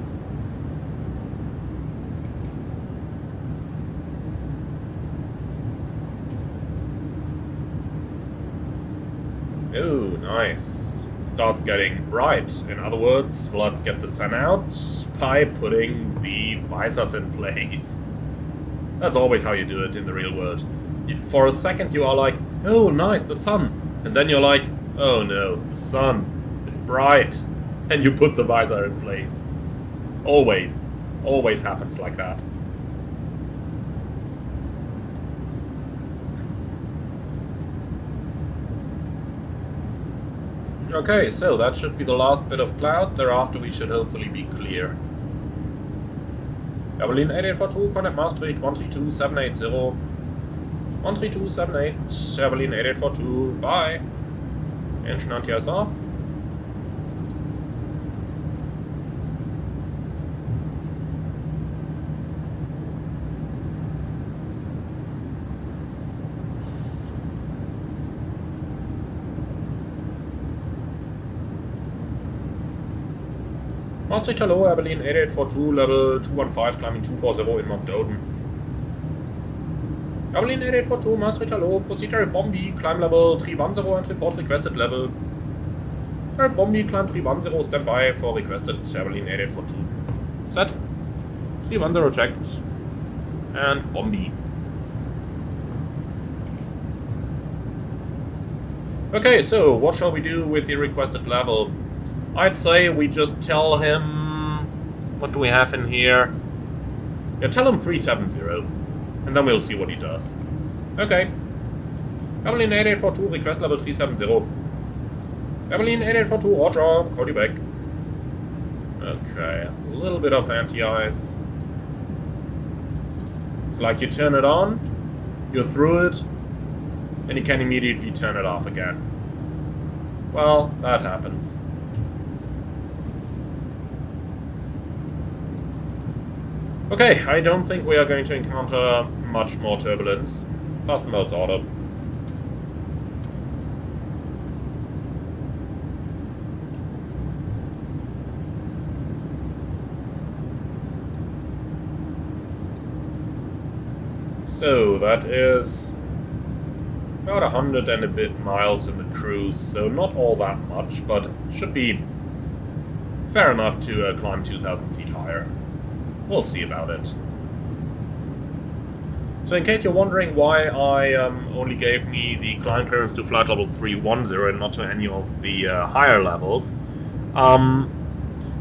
Oh, nice. It starts getting bright. In other words, let's get the sun out by putting the visors in place. That's always how you do it in the real world. For a second you are like, oh nice, the sun. And then you're like, oh no, the sun. It's bright. And you put the visor in place. Always. Always happens like that. Okay, so that should be the last bit of cloud. Thereafter we should hopefully be clear. Airberlin 8842, contact Maastricht 132780. 13278, Airberlin 8842, bye. Engine anti-ice off. Maastricht, hello, Airberlin 8842, level 215, climbing 240 in Mount Doden. Airberlin 8842, Maastricht, hello, proceed to Bombi, climb level 310 and report requested level. Bombi, climb 310, stand by for requested Airberlin 8842. Set. 310 checked. And Bombi. Okay, so what shall we do with the requested level? I'd say we just tell him... What do we have in here? Yeah, tell him 370. And then we'll see what he does. Okay. Airberlin 8842, request level 370. Airberlin 8842, roger, call you back. Okay, a little bit of anti-ice. It's like you turn it on, you're through it, and you can immediately turn it off again. Well, that happens. Okay, I don't think we are going to encounter much more turbulence. Fasten belts ordered. So, that is about 100 and a bit miles in the cruise, so not all that much, but should be fair enough to climb 2,000 feet higher. We'll see about it. So in case you're wondering why I only gave me the climb clearance to flight level 310 and not to any of the higher levels,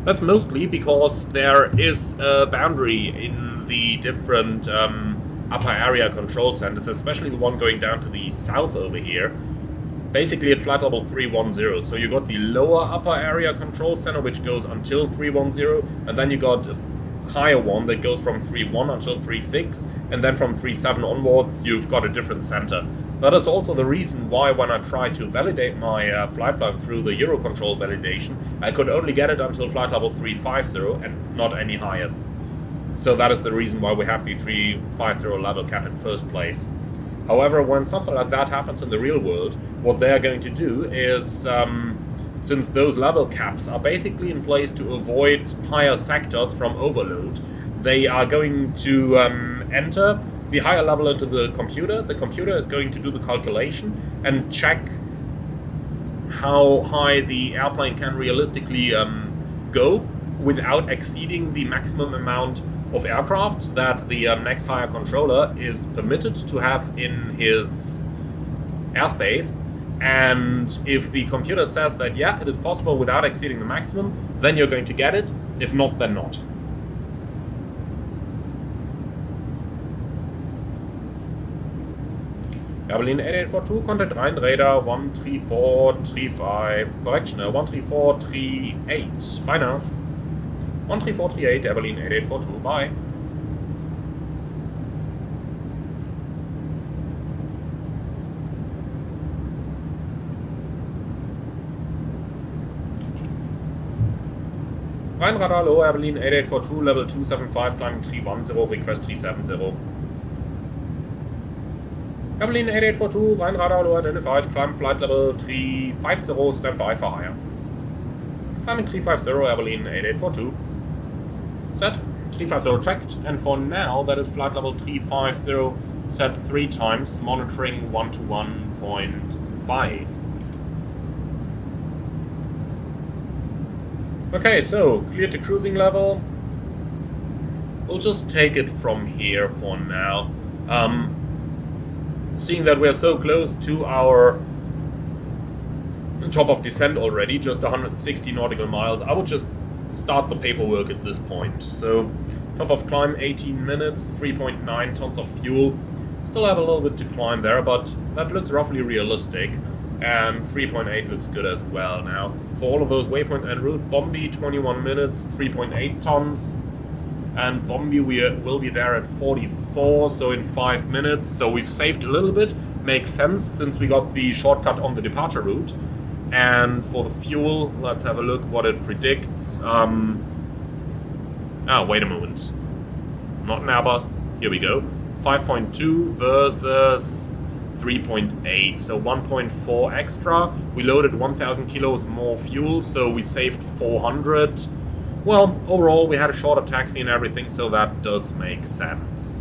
that's mostly because there is a boundary in the different upper area control centers, especially the one going down to the south over here. Basically at flight level 310, so you got the lower upper area control center which goes until 310, and then you got a higher one that goes from 3.1 until 3.6, and then from 3.7 onwards you've got a different center. That is also the reason why when I tried to validate my flight plan through the Eurocontrol validation, I could only get it until flight level 350 and not any higher. So that is the reason why we have the 350 level cap in first place. However, when something like that happens in the real world, what they are going to do is, since those level caps are basically in place to avoid higher sectors from overload, they are going to enter the higher level into the computer. The computer is going to do the calculation and check how high the airplane can realistically go without exceeding the maximum amount of aircraft that the next higher controller is permitted to have in his airspace. And if the computer says that, yeah, it is possible without exceeding the maximum, then you're going to get it. If not, then not. Airberlin 8842, contact Rhein radar 13435, correction, 13438, bye now. 13438, Airberlin 8842, bye. Rhein radar low, Airberlin 8842, level 275, climbing 310, request 370. Airberlin 8842, Rhein radar low identified, climb flight level 350, stand by for higher. Climbing 350, Airberlin 8842. Set, 350 checked, and for now that is flight level 350 set 3 times, monitoring 1 to 1.5. Okay, so cleared the cruising level. We'll just take it from here for now. Seeing that we're so close to our top of descent already, just 160 nautical miles, I would just start the paperwork at this point. So, top of climb 18 minutes, 3.9 tons of fuel. Still have a little bit to climb there, but that looks roughly realistic. And 3.8 looks good as well now. For all of those waypoint en route, Bombi 21 minutes, 3.8 tons. And Bombi will be there at 44, so in 5 minutes. So we've saved a little bit. Makes sense since we got the shortcut on the departure route. And for the fuel, let's have a look what it predicts. Wait a moment. Not an Airbus. Here we go. 5.2 versus 3.8, so 1.4 extra. We loaded 1,000 kilos more fuel, so we saved 400. Well, overall, we had a shorter taxi and everything, so that does make sense.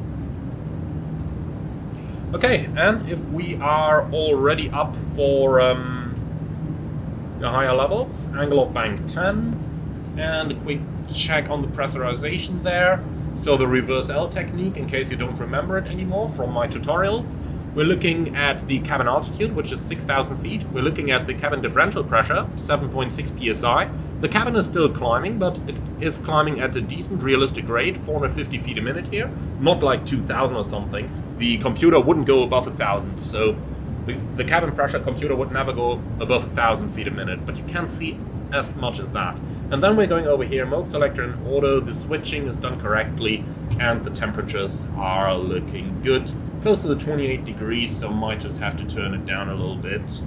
Okay, and if we are already up for the higher levels, angle of bank 10, and a quick check on the pressurization there. So the reverse L technique, in case you don't remember it anymore from my tutorials. We're looking at the cabin altitude, which is 6,000 feet. We're looking at the cabin differential pressure, 7.6 psi. The cabin is still climbing, but it is climbing at a decent realistic rate, 450 feet a minute here. Not like 2,000 or something. The computer wouldn't go above 1,000, so the cabin pressure computer would never go above 1,000 feet a minute, but you can see as much as that. And then we're going over here, mode selector in auto, the switching is done correctly, and the temperatures are looking good. Close to the 28 degrees, so might just have to turn it down a little bit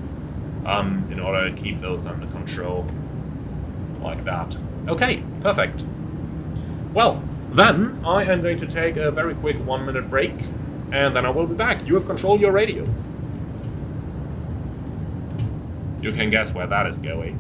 in order to keep those under control, like that. Okay, perfect. Well, then I am going to take a very quick 1-minute break, and then I will be back. You have control your radios. You can guess where that is going.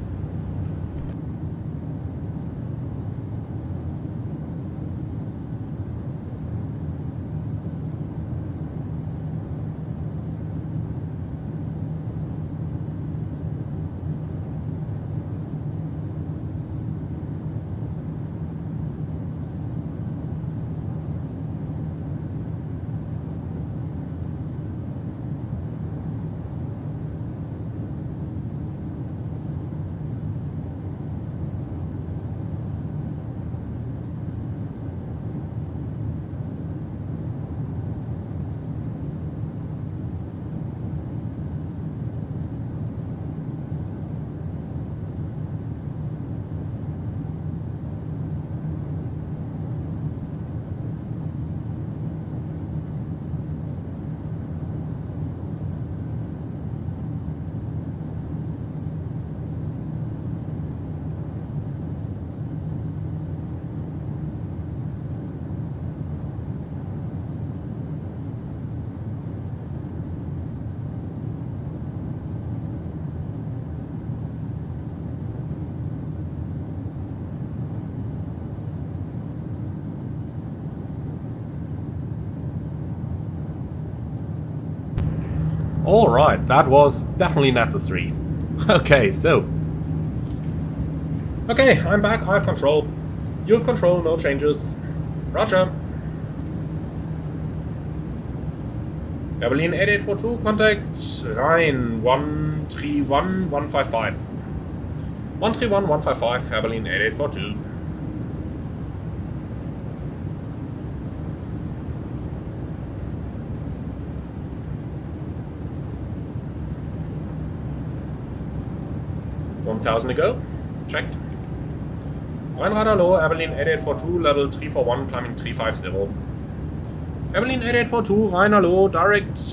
Alright, that was definitely necessary. Okay, so. Okay, I'm back, I have control. You have control, no changes. Roger. Airberlin 8842, contact Rhein 131155. 131155, Airberlin 8842. $1,000 to go. Checked. Rheinradar low, Airberlin 8842, level 341, climbing 350. Airberlin 8842, Rhein low, direct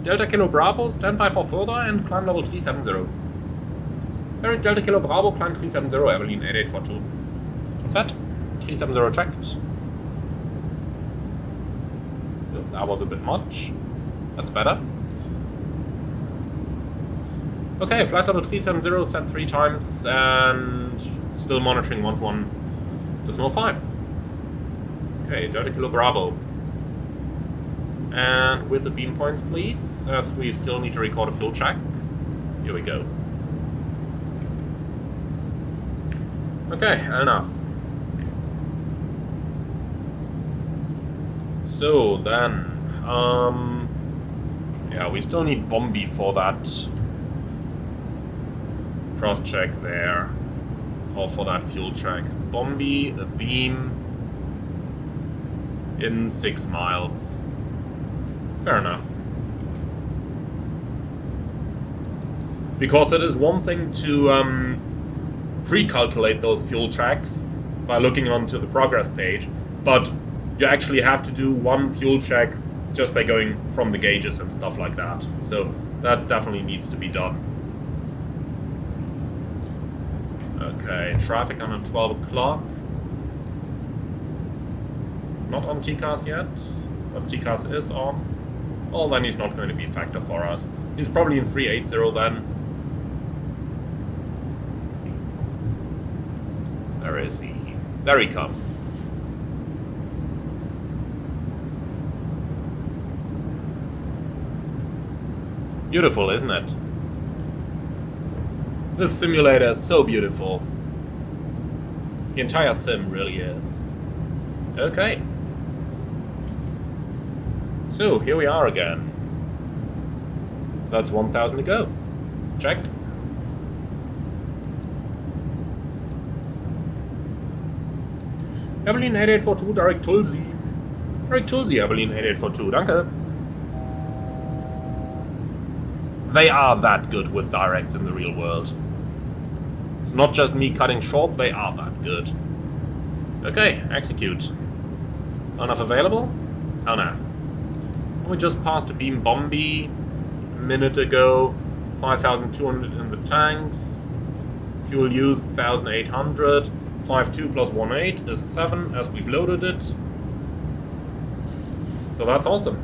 Delta Kilo Bravo, stand by for further and climb level 370. Direct Delta Kilo Bravo, climb 370, Airberlin 8842. Set. 370 checked. That was a bit much. That's better. Okay, flight level 370 set 3 times and still monitoring 121.5. Okay, Delta Kilo Bravo. And with the beam points, please, as we still need to record a fuel check. Here we go. Okay, enough. So then, yeah, we still need Bombi for that cross check there, or for that fuel check. Bombi, a beam in 6 miles. Fair enough. Because it is one thing to pre-calculate those fuel checks by looking onto the progress page, but you actually have to do one fuel check just by going from the gauges and stuff like that. So that definitely needs to be done. Okay, traffic on 12 o'clock. Not on TCAS yet, but TCAS is on. Well, then he's not going to be a factor for us. He's probably in 380 then. Where is he? There he comes. Beautiful, isn't it? This simulator is so beautiful. The entire sim really is. Okay. So, here we are again. That's 1,000 to go. Checked. Airberlin 8842, direct Tulsi. Direct Tulsi, Airberlin 8842, danke. They are that good with directs in the real world. It's not just me cutting short, they are that good. Okay, execute. Enough available? Enough. We just passed a beam Bombi a minute ago. 5,200 in the tanks. Fuel used 1,800. 5.2 plus 1.8 is 7 as we've loaded it. So that's awesome.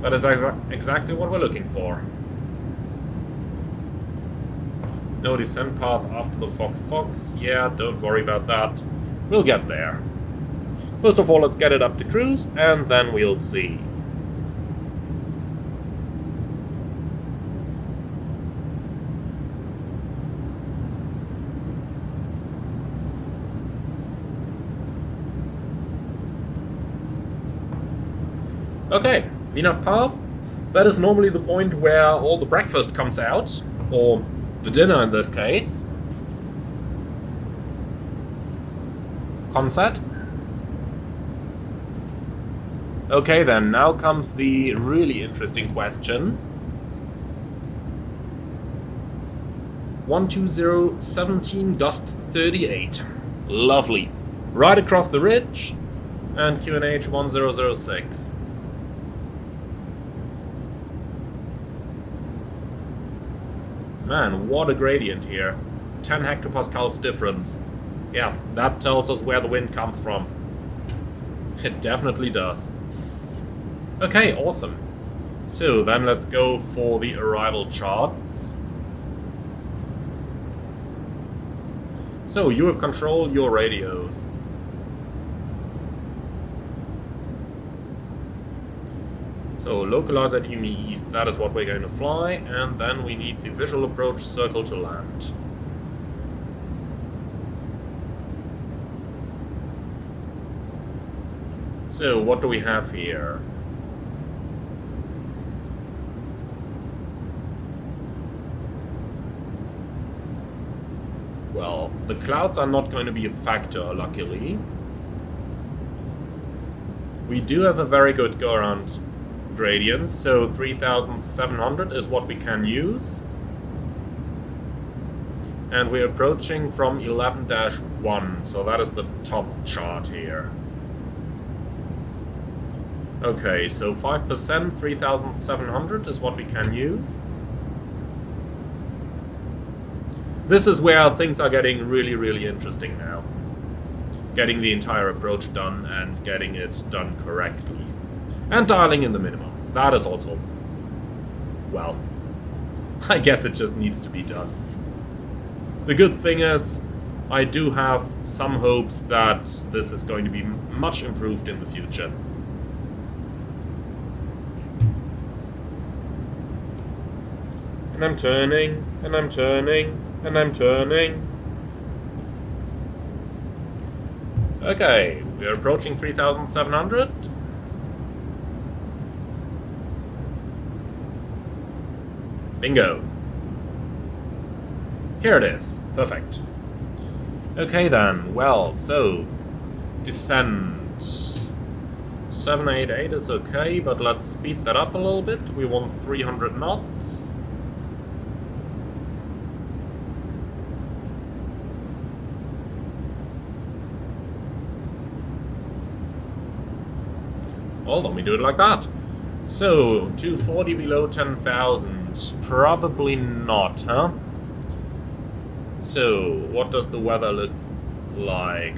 That is exactly what we're looking for. No descent path after the Fox. Yeah, don't worry about that. We'll get there. First of all, let's get it up to cruise, and then we'll see. Okay, enough power. That is normally the point where all the breakfast comes out, or the dinner in this case. Conset. Okay then, now comes the really interesting question. 12017 gust 38. Lovely. Right across the ridge, and QNH 1006. Man, what a gradient here. 10 hectopascals difference. Yeah, that tells us where the wind comes from. It definitely does. Okay, awesome. So then let's go for the arrival charts. So you have control your radios. So localize at EME East, that is what we're going to fly, and then we need the visual approach circle to land. So what do we have here? Well, the clouds are not going to be a factor, luckily. We do have a very good go-around gradient, so 3,700 is what we can use. And we're approaching from 11-1, so that is the top chart here. Okay, so 5%, 3,700 is what we can use. This is where things are getting really, really interesting now. Getting the entire approach done and getting it done correctly. And dialing in the minimum. That is also, well, I guess it just needs to be done. The good thing is, I do have some hopes that this is going to be much improved in the future. And I'm turning, and I'm turning, and I'm turning. Okay, we're approaching 3,700. Bingo. Here it is. Perfect. Okay then, well, so descent 788 is okay, but let's speed that up a little bit. We want 300 knots. Well, then we do it like that. So, 240 below 10,000. Probably not, huh? So, what does the weather look like?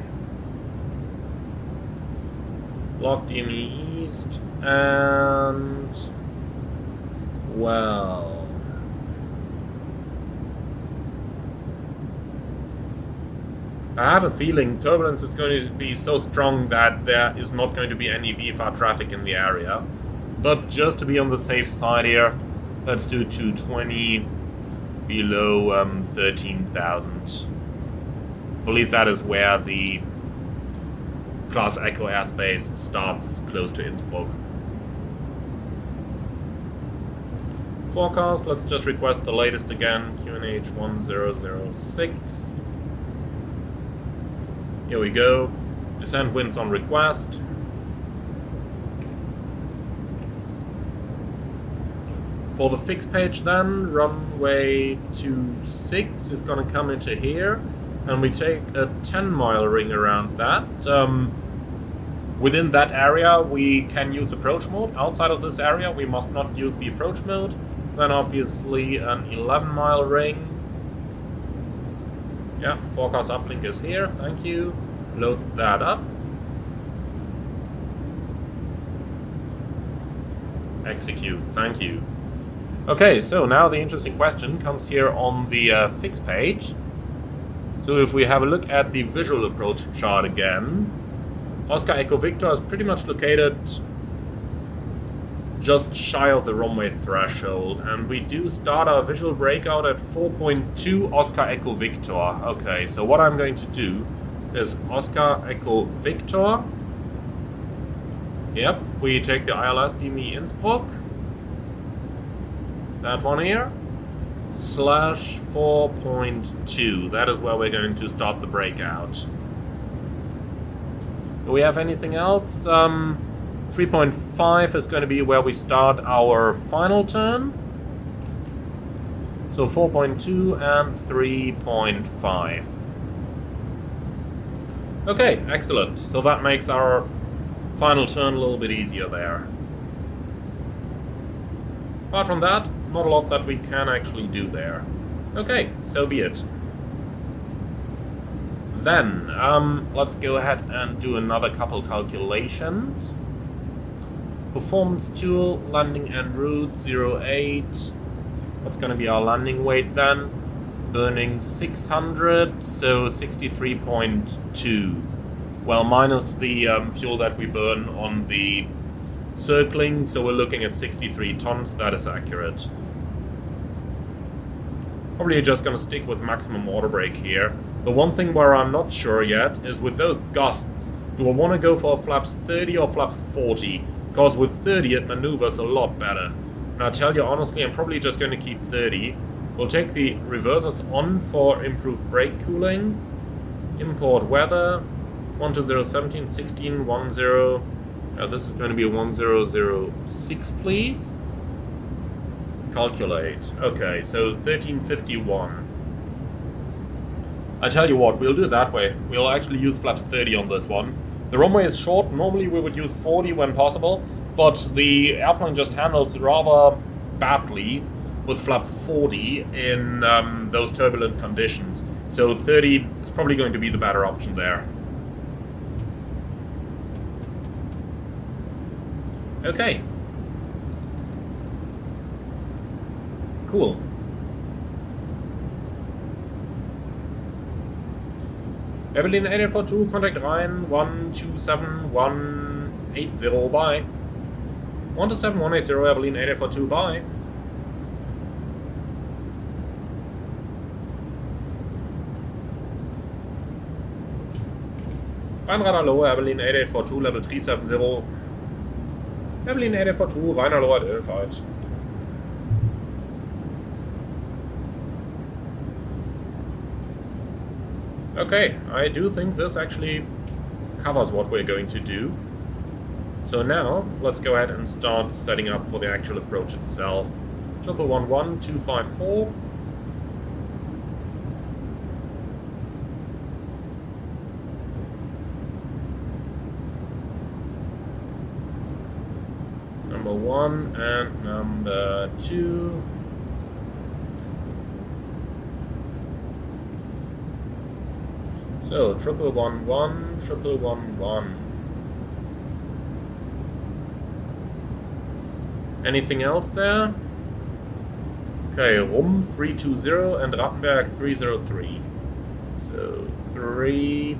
Locked in the east, and... well... I have a feeling turbulence is going to be so strong that there is not going to be any VFR traffic in the area. But just to be on the safe side here, let's do 220 below 13,000. I believe that is where the Class Echo airspace starts close to Innsbruck. Forecast, let's just request the latest again, QNH 1006. Here we go. Descent winds on request. For the fix page then, runway 26 is going to come into here, and we take a 10-mile ring around that. Within that area we can use approach mode. Outside of this area we must not use the approach mode. Then obviously an 11-mile ring. Yeah, forecast uplink is here, thank you. Load that up. Execute, thank you. Okay, so now the interesting question comes here on the fix page. So if we have a look at the visual approach chart again, Oscar Echo Victor is pretty much located just shy of the runway threshold, and we do start our visual breakout at 4.2 Oscar Echo Victor. Okay, so what I'm going to do is Oscar Echo Victor. Yep, we take the ILS DME Innsbruck. That one here. Slash 4.2. That is where we're going to start the breakout. Do we have anything else? 3.5 is going to be where we start our final turn. So 4.2 and 3.5. Okay, excellent. So that makes our final turn a little bit easier there. Apart from that, not a lot that we can actually do there. Okay, so be it. Then, let's go ahead and do another couple calculations. Performance tool, landing en route 08. What's going to be our landing weight then? Burning 600, so 63.2. Well, minus the fuel that we burn on the circling, so we're looking at 63 tons. That is accurate. Probably just gonna stick with maximum auto brake here. The one thing where I'm not sure yet is with those gusts, do I want to go for flaps 30 or flaps 40? Because with 30 it maneuvers a lot better. And I'll tell you honestly, I'm probably just going to keep 30. We'll take the reversers on for improved brake cooling. Import weather. 12017, 16, 10. This is going to be 1006, please. Calculate. Okay, so 1351. I tell you what, we'll do it that way. We'll actually use flaps 30 on this one. The runway is short. Normally we would use 40 when possible, but the airplane just handles rather badly with flaps 40 in those turbulent conditions. So 30 is probably going to be the better option there. Okay. Cool. Airberlin 8842, contact Rhein 127180, bye. 127180, Airberlin 8842, bye. Rheinrad, hallo, Airberlin 8842, level 370. Airberlin 8842, Rhein, hallo, at Elfheit. Okay, I do think this actually covers what we're going to do. So now, let's go ahead and start setting up for the actual approach itself. 111254. Number 1 and number 2. So, 1111, 1111. Anything else there? Okay, Rum 320 and Rattenberg 303. So, 320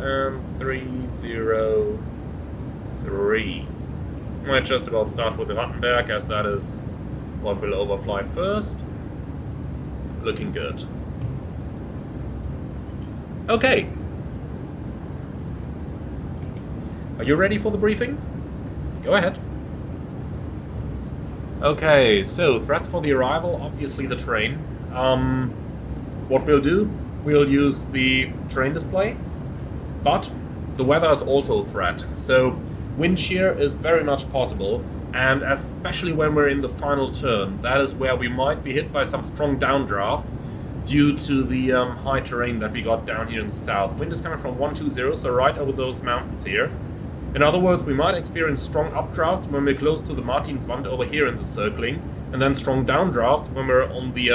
and 303. Might just about start with Rattenberg, as that is what will overfly first. Looking good. Okay. Are you ready for the briefing? Go ahead. Okay, so threats for the arrival, obviously the train. What we'll do, we'll use the train display, but the weather is also a threat. So wind shear is very much possible, and especially when we're in the final turn, that is where we might be hit by some strong downdrafts due to the high terrain that we got down here in the south. Wind is coming from 120, so right over those mountains here. In other words, we might experience strong updrafts when we're close to the Martinswand over here in the circling, and then strong downdrafts when we're on the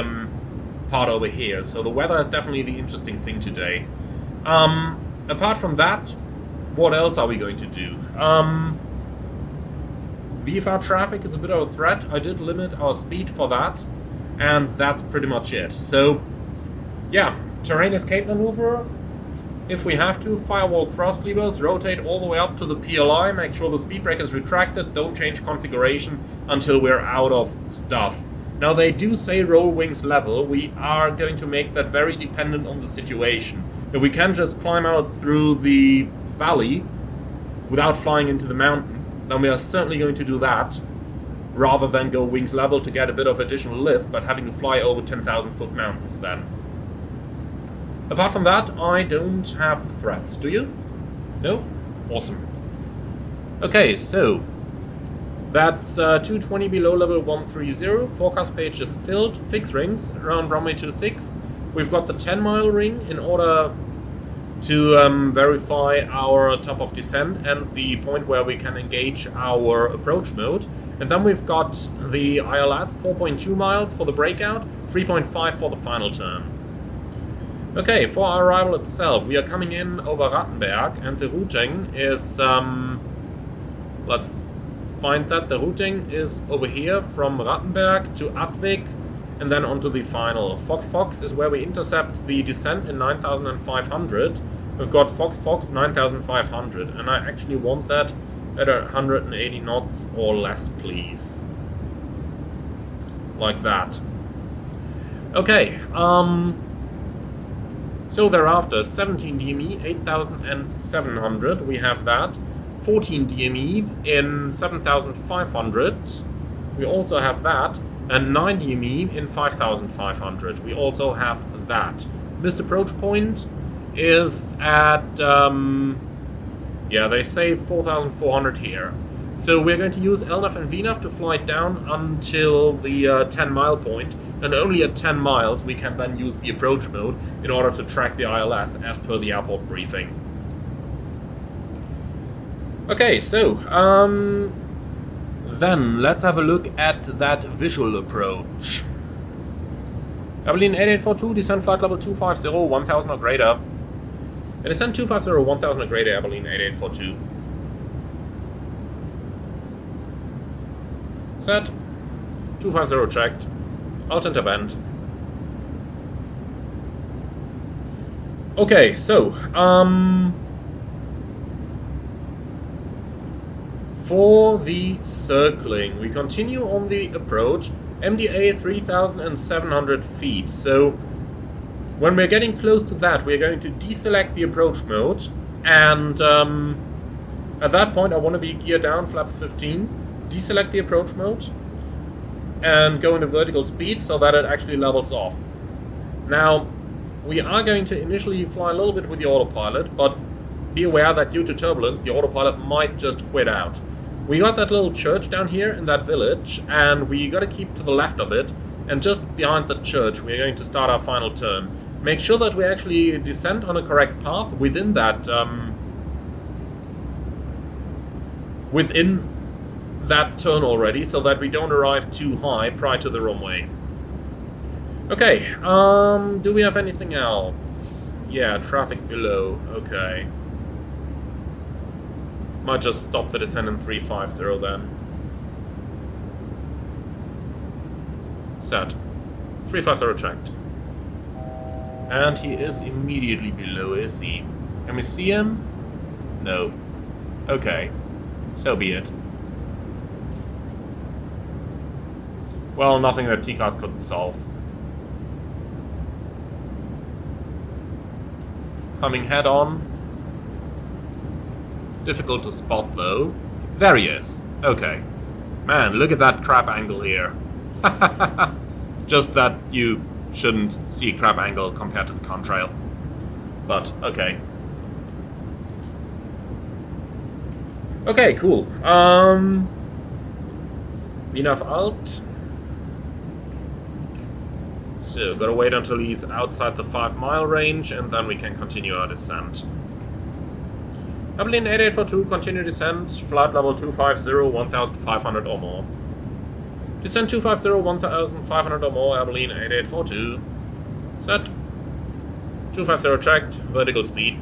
part over here. So the weather is definitely the interesting thing today. Apart from that, what else are we going to do? VFR traffic is a bit of a threat. I did limit our speed for that, and that's pretty much it. So yeah, terrain escape maneuver. If we have to, firewall thrust levers, rotate all the way up to the PLI, make sure the speed brake is retracted, don't change configuration until we're out of stuff. Now they do say roll wings level. We are going to make that very dependent on the situation. If we can just climb out through the valley without flying into the mountain, then we are certainly going to do that, rather than go wings level to get a bit of additional lift, but having to fly over 10,000 foot mountains then. Apart from that, I don't have threats. Do you? No? Awesome. Okay, so that's 220 below level 130. Forecast page is filled. Fix rings around runway 26. We've got the 10-mile ring in order to verify our top of descent and the point where we can engage our approach mode. And then we've got the ILS 4.2 miles for the breakout, 3.5 for the final turn. Okay, for our arrival itself, we are coming in over Rattenberg, and the routing is, let's find that. The routing is over here from Rattenberg to Advik, and then onto the final. Fox is where we intercept the descent in 9,500. We've got Fox 9,500, and I actually want that at 180 knots or less, please. Like that. Okay, so thereafter, 17 DME, 8,700, we have that. 14 DME in 7,500, we also have that. And 9 DME in 5,500, we also have that. Missed approach point is at, yeah, they say 4,400 here. So we're going to use LNAV and VNAV to fly down until the 10 mile point, and only at 10 miles we can then use the approach mode in order to track the ILS as per the airport briefing. Okay, so then let's have a look at that visual approach. Airberlin 8842, descent flight level 250, 1000 or greater. Descent 250, 1000 or greater, Airberlin 8842. Set. 250 checked. Alt enter bend. Okay, so, for the circling, we continue on the approach, MDA 3,700 feet. So, when we're getting close to that, we're going to deselect the approach mode, and at that point I want to be gear down, flaps 15, deselect the approach mode, and go into vertical speed so that it actually levels off. Now, we are going to initially fly a little bit with the autopilot, but be aware that due to turbulence, the autopilot might just quit out. We got that little church down here in that village, and we got to keep to the left of it, and just behind the church we're going to start our final turn. Make sure that we actually descend on a correct path within that turn already, so that we don't arrive too high prior to the runway. Okay, do we have anything else? Yeah, traffic below, okay. Might just stop the descent in 350 then. Set. 350 checked. And he is immediately below, is he? Can we see him? No. Okay. So be it. Well, nothing that TCAS couldn't solve. Coming head on. Difficult to spot though. There he is. Okay. Man, look at that crap angle here. Just that you shouldn't see a crap angle compared to the contrail. But, okay. Okay, cool. Enough alt. So, gotta wait until he's outside the 5 mile range, and then we can continue our descent. Airberlin 8842, continue descent, flight level 250, 1500 or more. Descent 250, 1500 or more, Airberlin 8842. Set. 250 checked, vertical speed.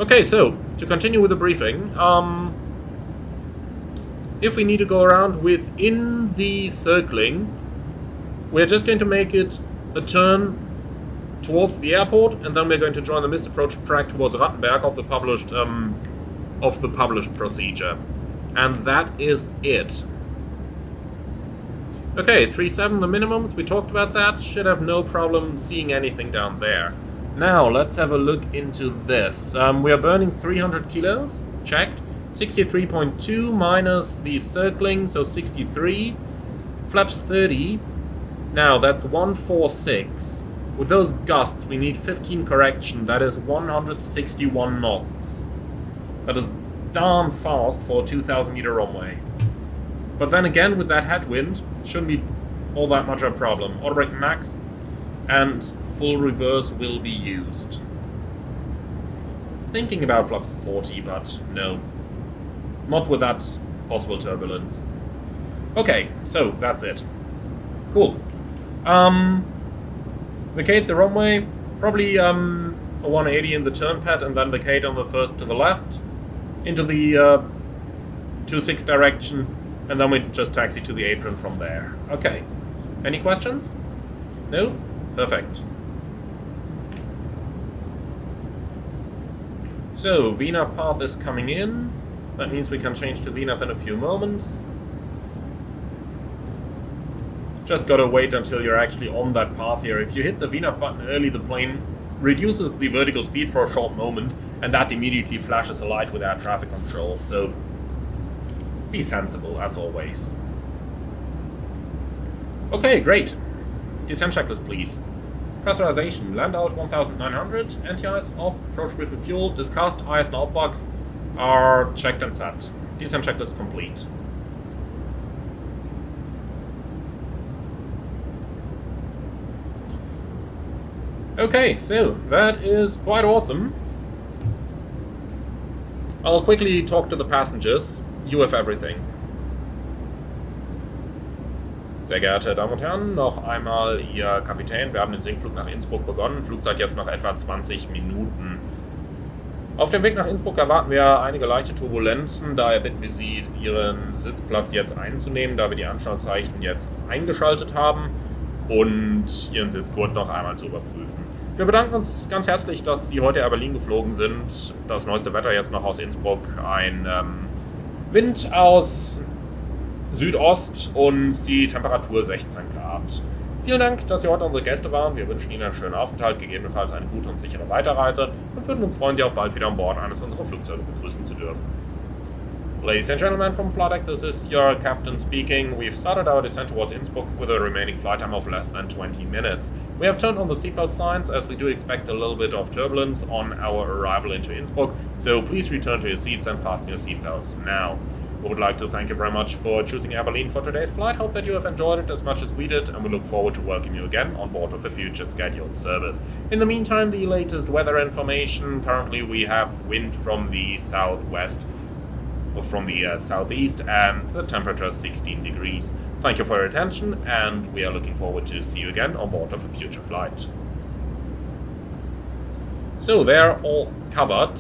Okay, so, to continue with the briefing, if we need to go around within the circling, we're just going to make it a turn towards the airport, and then we're going to join the missed approach track towards Rattenberg of the published procedure. And that is it. Okay, 3.7 the minimums, we talked about that, should have no problem seeing anything down there. Now, let's have a look into this. We are burning 300 kilos, checked. 63.2 minus the circling, so 63. Flaps 30. Now, that's 146. With those gusts, we need 15 correction, that is 161 knots. That is darn fast for a 2,000 meter runway. But then again, with that headwind, shouldn't be all that much of a problem. Auto brake max and full reverse will be used. Thinking about flaps 40, but no. Not with that possible turbulence. Okay, so that's it. Cool. Vacate the runway, probably a 180 in the turn pad, and then vacate on the first to the left into the 26 direction, and then we just taxi to the apron from there. Okay. Any questions? No? So, VNAV path is coming in. That means we can change to VNAV in a few moments. Just gotta wait until you're actually on that path here. If you hit the VNAV button early, the plane reduces the vertical speed for a short moment, and that immediately flashes a light with air traffic control. So, be sensible, as always. Okay, great. Descent checklist, please. Pressurization, land out 1900, anti-ice off, approach with fuel, discussed, ice and outbox are checked and set. Descent checklist complete. Okay, so that is quite awesome. I'll quickly talk to the passengers. You have everything. Sehr geehrte Damen und Herren, noch einmal Ihr Kapitän. Wir haben den Sinkflug nach Innsbruck begonnen. Flugzeit jetzt noch etwa 20 Minuten. Auf dem Weg nach Innsbruck erwarten wir einige leichte Turbulenzen. Daher bitten wir Sie, Ihren Sitzplatz jetzt einzunehmen, da wir die Anschnallzeichen jetzt eingeschaltet haben und Ihren Sitzgurt noch einmal zu überprüfen. Wir bedanken uns ganz herzlich, dass Sie heute Air Berlin geflogen sind. Das neueste Wetter jetzt noch aus Innsbruck. Ein Wind aus Südost und die Temperatur 16 Grad. Vielen Dank, dass Sie heute unsere Gäste waren. Wir wünschen Ihnen einen schönen Aufenthalt, gegebenenfalls eine gute und sichere Weiterreise und würden uns freuen, Sie auch bald wieder an Bord eines unserer Flugzeuge begrüßen zu dürfen. Ladies and gentlemen from flight deck, this is your captain speaking. We've started our descent towards Innsbruck with a remaining flight time of less than 20 minutes. We have turned on the seatbelt signs as we do expect a little bit of turbulence on our arrival into Innsbruck, so please return to your seats and fasten your seatbelts now. We would like to thank you very much for choosing Air Berlin for today's flight. Hope that you have enjoyed it as much as we did, and we look forward to welcoming you again on board of a future scheduled service. In the meantime, the latest weather information. Currently we have wind from the southwest, or from the southeast, and the temperature is 16 degrees. Thank you for your attention, and we are looking forward to see you again on board of a future flight. So they're all covered.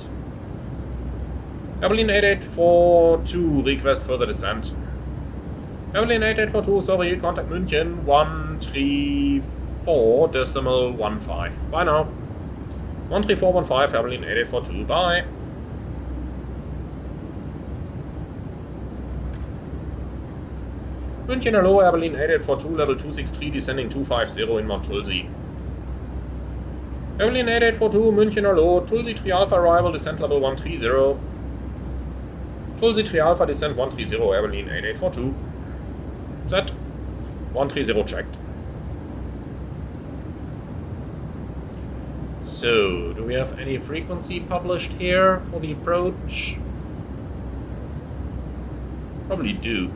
Air Berlin 8842, request further descent. Air Berlin 8842, sorry, contact München 134.15. Bye now. 13415, Air Berlin 8842, bye. München, hello, Air Berlin 8842, level 263, descending 250 in Mount Tulsi. Air Berlin 8842, München, hello, Tulsi 3 Alpha arrival, descent level 130. Tulsi 3 Alpha, descent 130, Air Berlin 8842. Set. 130 checked. So, do we have any frequency published here for the approach? Probably do.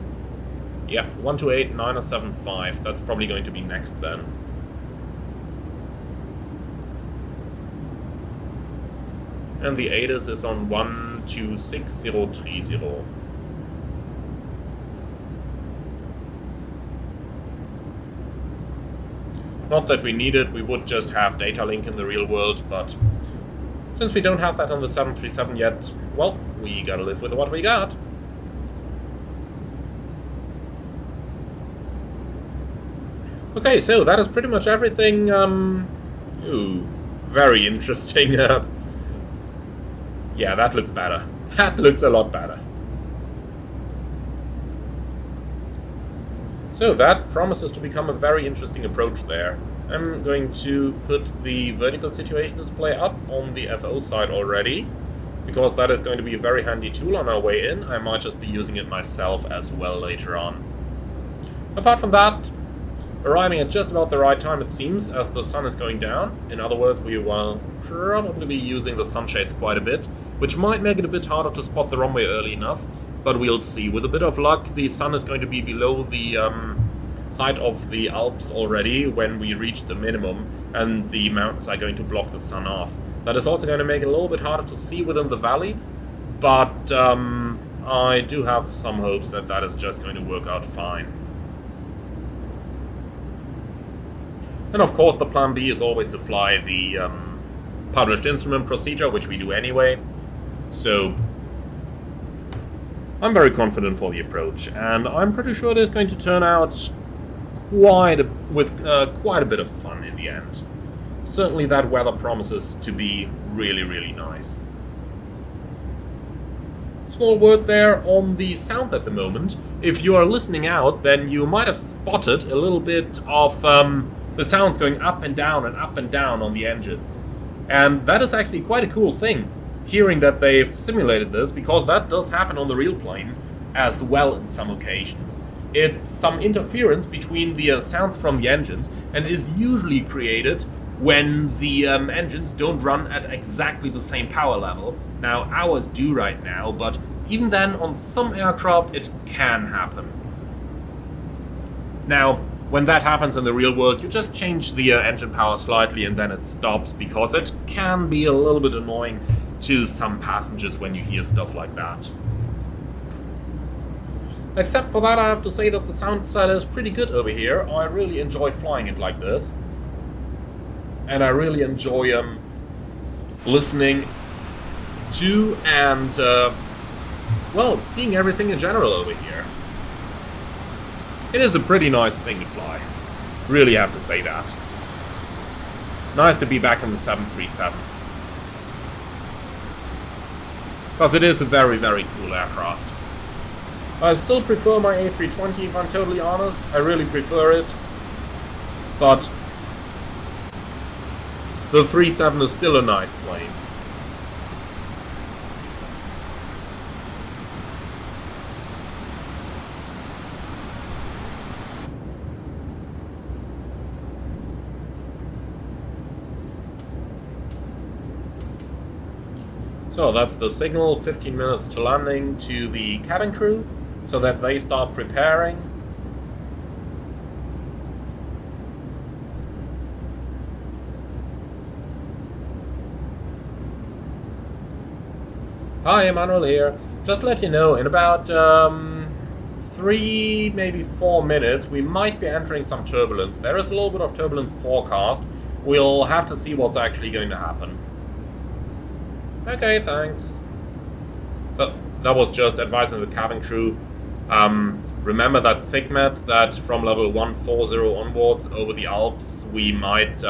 Yeah, 128.975. That's probably going to be next then. And the ATIS is on 126030. Not that we need it, we would just have data link in the real world, but since we don't have that on the 737 yet, well, we gotta live with what we got. Okay, so that is pretty much everything. Very interesting. Yeah, that looks better. That looks a lot better. So that promises to become a very interesting approach there. I'm going to put the vertical situation display up on the FO side already, because that is going to be a very handy tool on our way in. I might just be using it myself as well later on. Apart from that, arriving at just about the right time, it seems, as the sun is going down. In other words, we will probably be using the sunshades quite a bit, which might make it a bit harder to spot the runway early enough, but we'll see. With a bit of luck, the sun is going to be below the height of the Alps already when we reach the minimum, and the mountains are going to block the sun off. That is also going to make it a little bit harder to see within the valley, but I do have some hopes that that is just going to work out fine. And of course, the plan B is always to fly the published instrument procedure, which we do anyway. So I'm very confident for the approach, and I'm pretty sure it is going to turn out quite a bit of fun in the end. Certainly that weather promises to be really, really nice. Small word there on the sound at the moment. If you are listening out, then you might have spotted a little bit of the sounds going up and down on the engines. And that is actually quite a cool thing, hearing that they've simulated this, because that does happen on the real plane as well in some occasions. It's some interference between the sounds from the engines, and is usually created when the engines don't run at exactly the same power level. Now, ours do right now, but even then, on some aircraft, it can happen. Now, when that happens in the real world, you just change the engine power slightly and then it stops, because it can be a little bit annoying to some passengers when you hear stuff like that. Except for that, I have to say that the sound set is pretty good over here. I really enjoy flying it like this. And I really enjoy listening to and, well, seeing everything in general over here. It is a pretty nice thing to fly. Really have to say that. Nice to be back in the 737. Because it is a very, very cool aircraft. I still prefer my A320, if I'm totally honest. I really prefer it. But the 37 is still a nice plane. So that's the signal, 15 minutes to landing, to the cabin crew, so that they start preparing. Hi, Emmanuel here. Just to let you know, in about 3, maybe 4 minutes, we might be entering some turbulence. There is a little bit of turbulence forecast. We'll have to see what's actually going to happen. Okay, thanks. That was just advising the cabin crew. Remember that SIGMET, that from level 140 onwards over the Alps, we might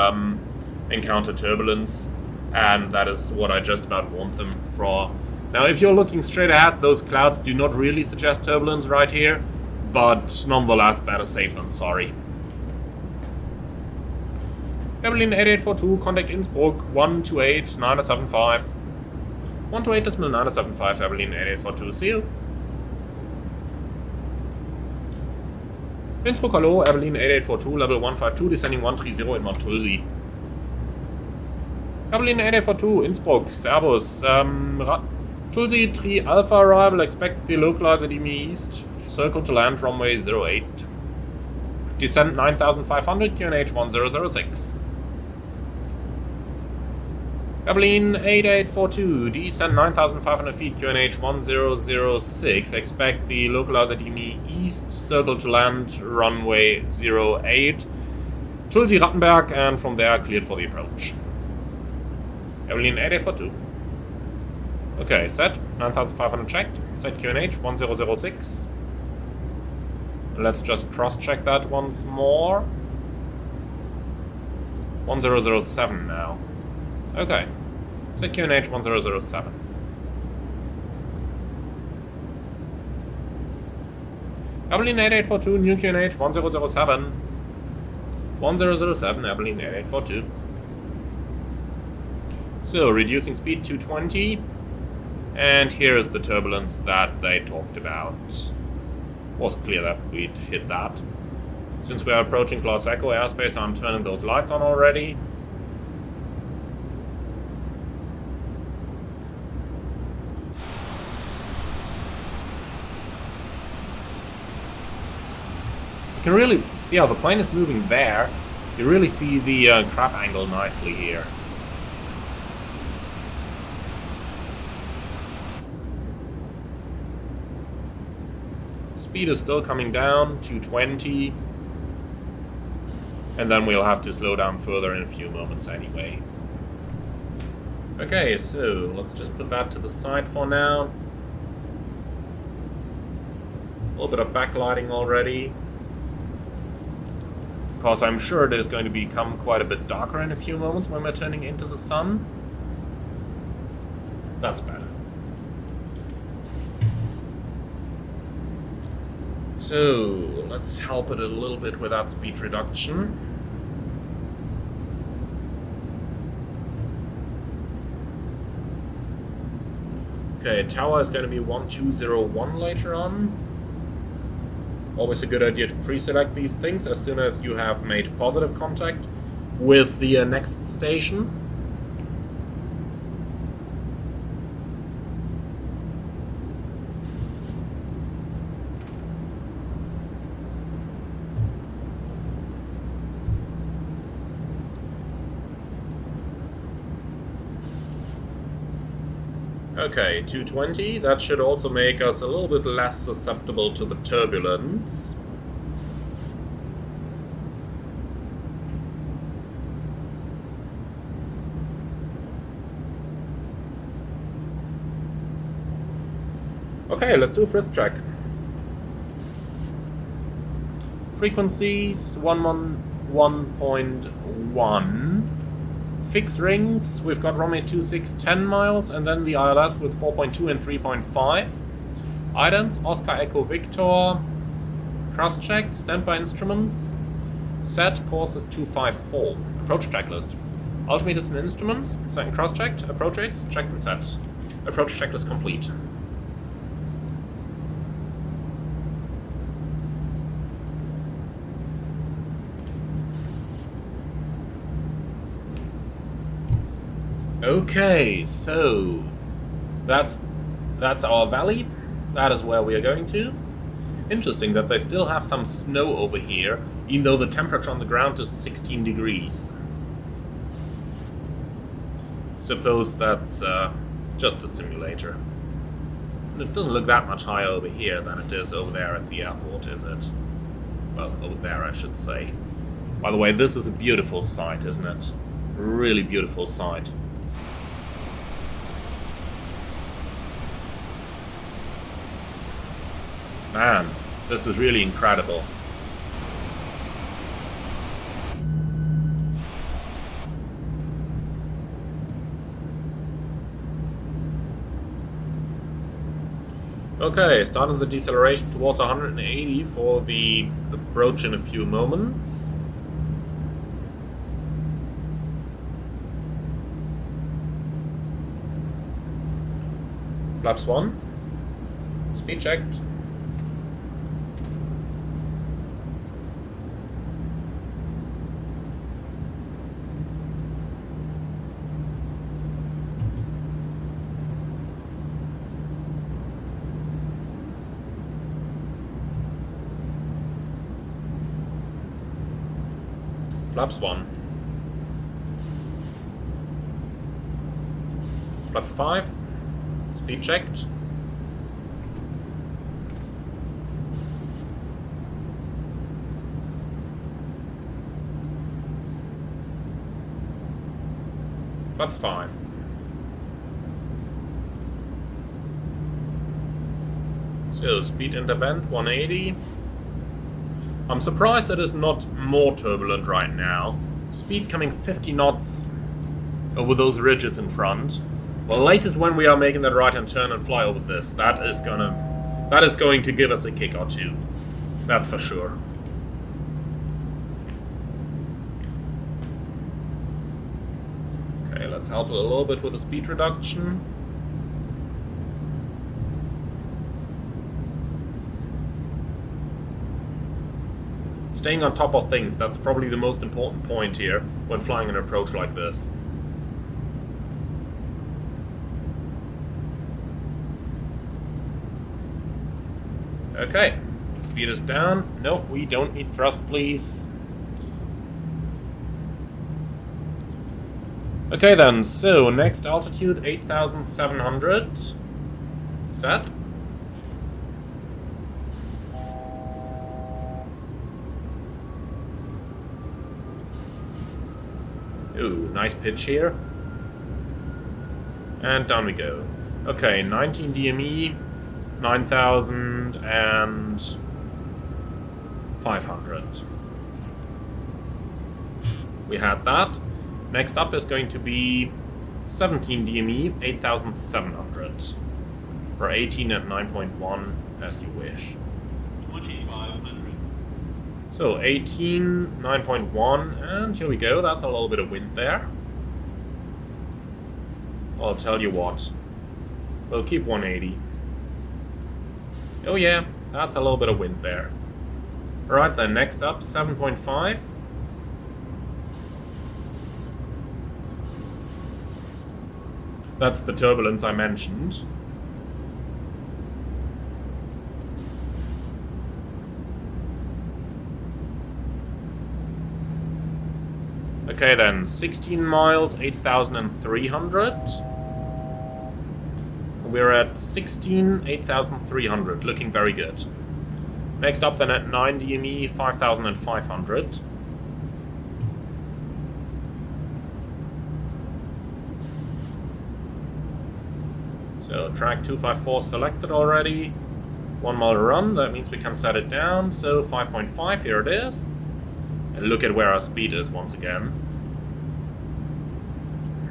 encounter turbulence, and that is what I just about warned them for. Now, if you're looking straight ahead, those clouds do not really suggest turbulence right here, but nonetheless, better safe than sorry. Airberlin 8842, contact Innsbruck 128-975. 128.975, Airberlin 8842, see you. Innsbruck, hallo, Airberlin 8842, level 152, descending 130 in Mount Tulsi. Airberlin 8842, Innsbruck, Servus. Tulsi 3 Alpha arrival, expect the localizer at me east, circle to land runway 08. Descent 9500, QNH 1006. Airberlin 8842, descent 9,500 feet, QNH 1006. Expect the localizer at me east, circle to land, runway 08. Tulsi Rattenberg, and from there cleared for the approach. Airberlin 8842. Okay, set 9,500 checked. Set QNH 1006. Let's just cross-check that once more. 1007 now. Okay. Set QNH 1007. Airberlin 8842, new QNH 1007. 1007, Airberlin 8842. So, reducing speed to 20. And here is the turbulence that they talked about. Was clear that we'd hit that. Since we are approaching Class Echo airspace, I'm turning those lights on already. You can really see how the plane is moving there. You really see the crab angle nicely here. Speed is still coming down to 20, and then we'll have to slow down further in a few moments anyway. Okay, so let's just put that to the side for now. A little bit of backlighting already, because I'm sure it is going to become quite a bit darker in a few moments when we're turning into the sun. That's better. So let's help it a little bit with that speed reduction. Okay, tower is going to be 1201 later on. Always a good idea to pre-select these things as soon as you have made positive contact with the next station. Okay, 220, that should also make us a little bit less susceptible to the turbulence. Okay, let's do a frisk check. Frequencies 111.1. Fixed rings, we've got runway 26, 10 miles, and then the ILS with 4.2 and 3.5. Items, Oscar Echo Victor, cross-checked, standby instruments, set, courses 254. Approach checklist. Altimeters and instruments, set and cross-checked, approach rates, checked and set. Approach checklist complete. Okay, so that's our valley. That is where we are going to. Interesting that they still have some snow over here, even though the temperature on the ground is 16 degrees. Suppose that's just a simulator. And it doesn't look that much higher over here than it is over there at the airport, is it? Well, over there I should say. By the way, this is a beautiful sight, isn't it? Really beautiful sight. Man, this is really incredible. Okay, starting the deceleration towards 180 for the approach in a few moments. Flaps 1. Speed checked. Flaps 1. Flaps 5. Speed checked. Flaps 5. So, speed intervent 180. I'm surprised it is not more turbulent right now. Speed coming 50 knots over those ridges in front. Well, latest when we are making that right-hand turn and fly over this, that is going to give us a kick or two. That's for sure. Okay, let's help it a little bit with the speed reduction. Staying on top of things, that's probably the most important point here when flying an approach like this. Okay, speed is down. No, we don't need thrust, please. Okay then, so next altitude 8,700. Set. Ooh, nice pitch here. And down we go. Okay, 19 DME, 9,500. We had that. Next up is going to be 17 DME, 8,700. For 18 and 9.1, as you wish. 2500. So 18, 9.1, and here we go. That's a little bit of wind there. I'll tell you what. We'll keep 180. Oh yeah, that's a little bit of wind there. Alright then, next up, 7.5. That's the turbulence I mentioned. Okay then, 16 miles, 8,300. We're at 16, 8,300, looking very good. Next up then at 9 DME, 5,500. So track 254 selected already. 1 mile to run, that means we can set it down. So 5.5, here it is. And look at where our speed is once again.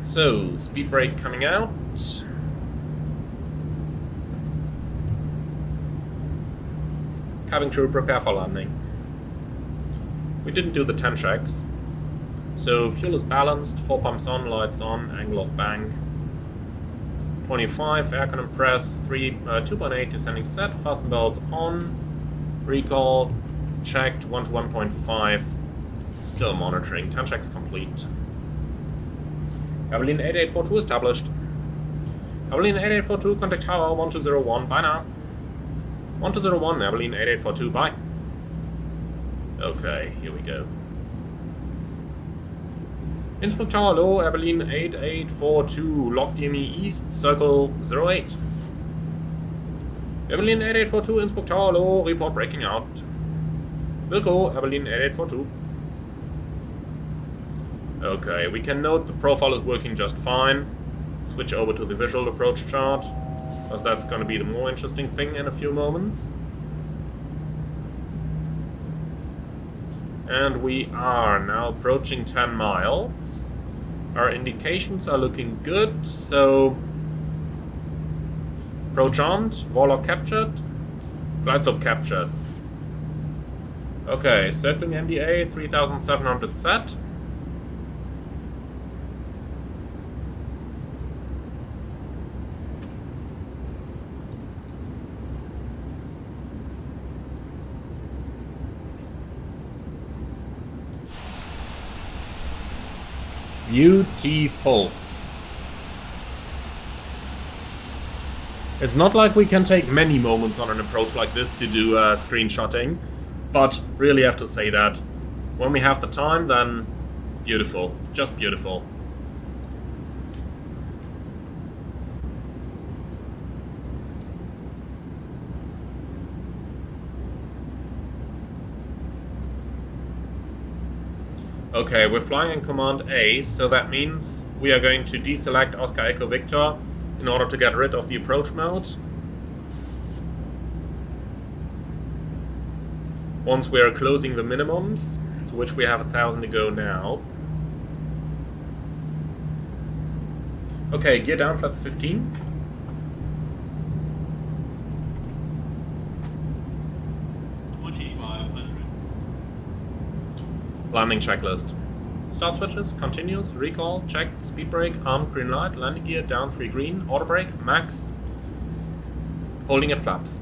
So, speed brake coming out. Cabin crew, prepare for landing. We didn't do the 10 checks. So, fuel is balanced, 4 pumps on, lights on, angle of bank. 25, aircon and press, 2.8 descending set, fasten belts on. Recall, checked, 1 to 1.5. Still monitoring, 10 checks complete. Airberlin 8842 established. Airberlin 8842, contact tower 1201, bye now. 1201, Airberlin 8842, bye. Okay, here we go. Innsbruck tower low, Airberlin 8842, lock DME east, circle 08. Airberlin 8842, Innsbruck tower low, report breaking out. Wilco, Airberlin 8842. Okay, we can note the profile is working just fine. Switch over to the visual approach chart, because that's going to be the more interesting thing in a few moments. And we are now approaching 10 miles. Our indications are looking good, so... Approach armed, Warlock captured, glide slope captured. Okay, circling MDA, 3,700 set. Beautiful. It's not like we can take many moments on an approach like this to do screenshotting, but really have to say that when we have the time, then beautiful, just beautiful. Okay, we're flying in Command A, so that means we are going to deselect Oscar Echo Victor in order to get rid of the approach mode. Once we are closing the minimums, to which we have 1,000 to go now. Okay, gear down, flaps 15. Landing checklist. Start switches, continuous, recall, checked, speed brake, armed, green light, landing gear, down 3 green, auto brake, max, holding at flaps.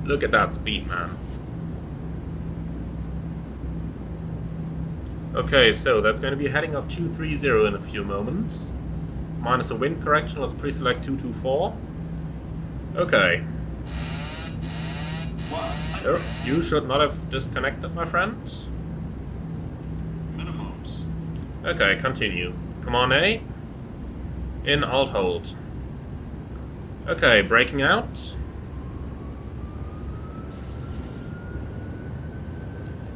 Look at that speed, man. Okay, so that's going to be a heading of 230 in a few moments. Minus a wind correction, let's pre-select 224. Okay. Oh, you should not have disconnected, my friends. Minimums. Okay, continue. Command A. In, alt, hold. Okay, braking out.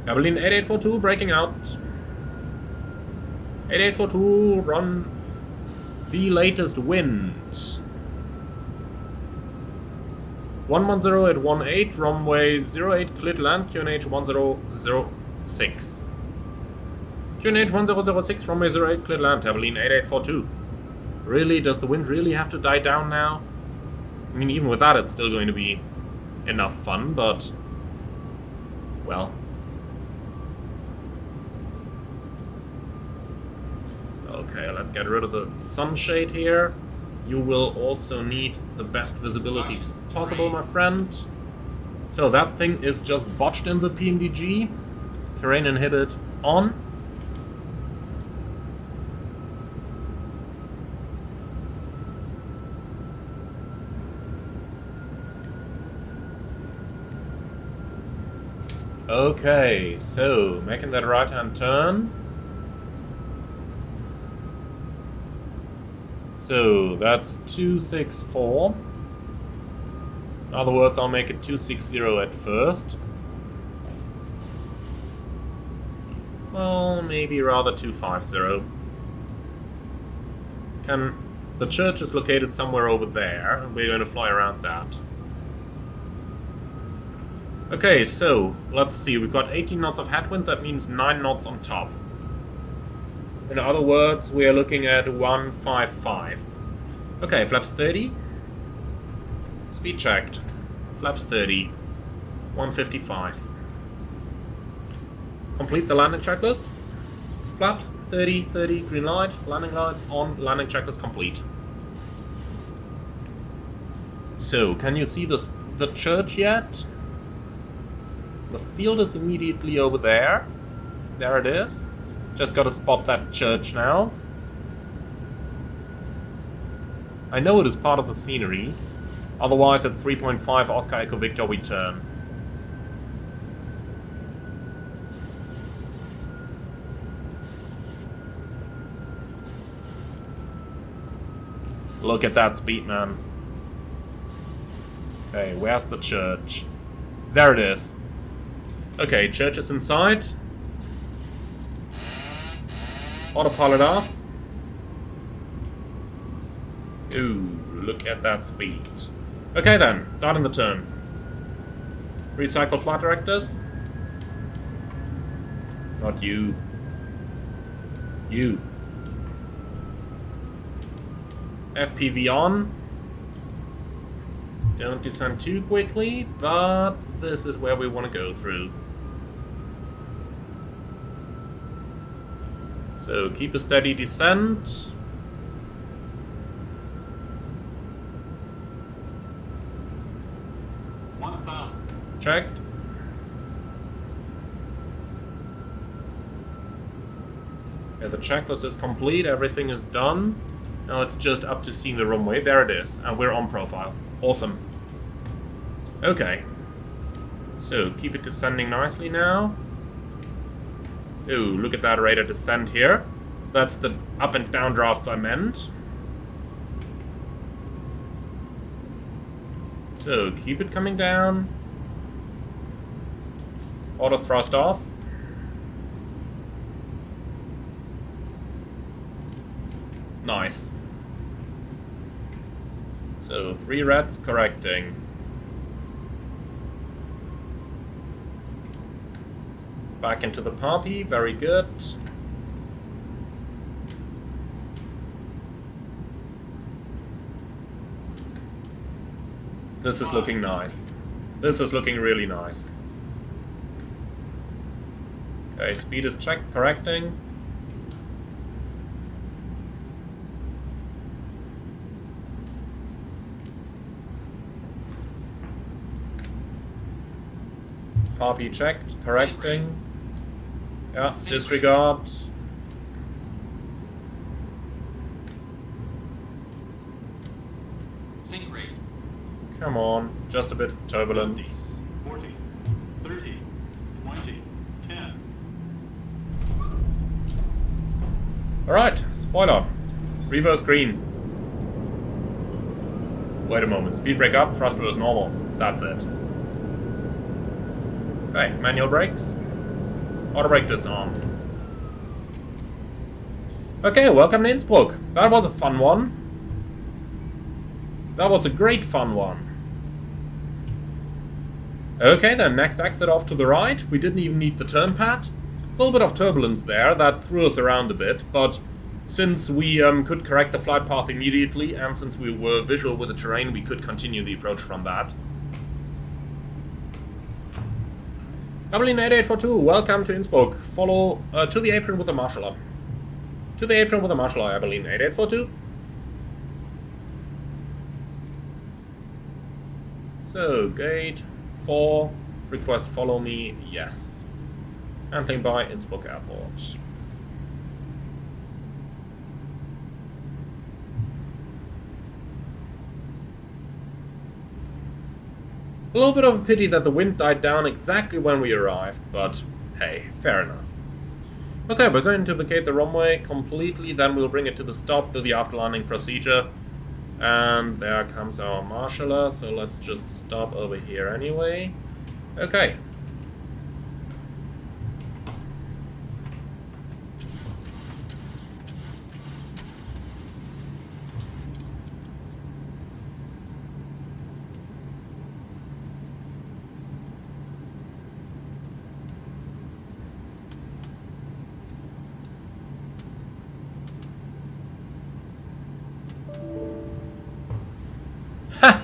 Airberlin 8842, braking out. 8842, run the latest wind. 110 at 18, runway 08, clear to land, QNH 1006. QNH 1006, runway 08, clear to land, Airberlin 8842. Really, does the wind really have to die down now? I mean, even with that, it's still going to be enough fun, but... well... okay, let's get rid of the sunshade here. You will also need the best visibility possible, my friend. So that thing is just botched in the PNDG. Terrain inhibit on. Okay, so making that right-hand turn. So that's 264. In other words, I'll make it 260 at first. Well, maybe rather 250. The church is located somewhere over there, and we're going to fly around that. Okay, so let's see. We've got 18 knots of headwind. That means 9 knots on top. In other words, we are looking at 155. Okay, flaps 30. Speed checked. Flaps 30. 155. Complete the landing checklist. Flaps 30, 30, green light. Landing lights on. Landing checklist complete. So, can you see the church yet? The field is immediately over there. There it is. Just gotta spot that church now. I know it is part of the scenery. Otherwise, at 3.5 Oscar Echo Victor, we turn. Look at that speed, man. Okay, where's the church? There it is. Okay, church is inside. Autopilot off. Ooh, look at that speed. Okay then, starting the turn. Recycle flight directors. Not you. You. FPV on. Don't descend too quickly, but this is where we want to go through. So keep a steady descent. Checked. Yeah, the checklist is complete, everything is done. Now it's just up to seeing the runway. There it is, and we're on profile. Awesome. Okay. So keep it descending nicely now. Ooh, look at that rate of descent here. That's the up and down drafts I meant. So keep it coming down. Auto thrust off. Nice. So 3 reds correcting. Back into the poppy, very good. This is looking nice. This is looking really nice. Okay, speed is checked, correcting. Poppy checked, correcting. Yeah, disregard. Sync rate. Come on, just a bit of turbulence. 40, 30, 20, 10. Alright, spoiler. Reverse green. Wait a moment, speed brake up, thrust reverse normal. That's it. Okay, manual brakes. Auto brake disarmed. Okay, welcome to Innsbruck. That was a fun one. That was a great fun one. Okay, then next exit off to the right. We didn't even need the turn pad. A little bit of turbulence there, that threw us around a bit, but Since we could correct the flight path immediately, and since we were visual with the terrain, we could continue the approach from that. Airberlin 8842, welcome to Innsbruck. Follow to the apron with the marshaller. To the apron with the marshaller, Airberlin 8842. So, gate 4, request follow me, yes. Handling by Innsbruck Airport. A little bit of a pity that the wind died down exactly when we arrived, but hey, fair enough. Okay, we're going to vacate the runway completely, then we'll bring it to the stop, do the after-landing procedure. And there comes our marshaller, so let's just stop over here anyway. Okay.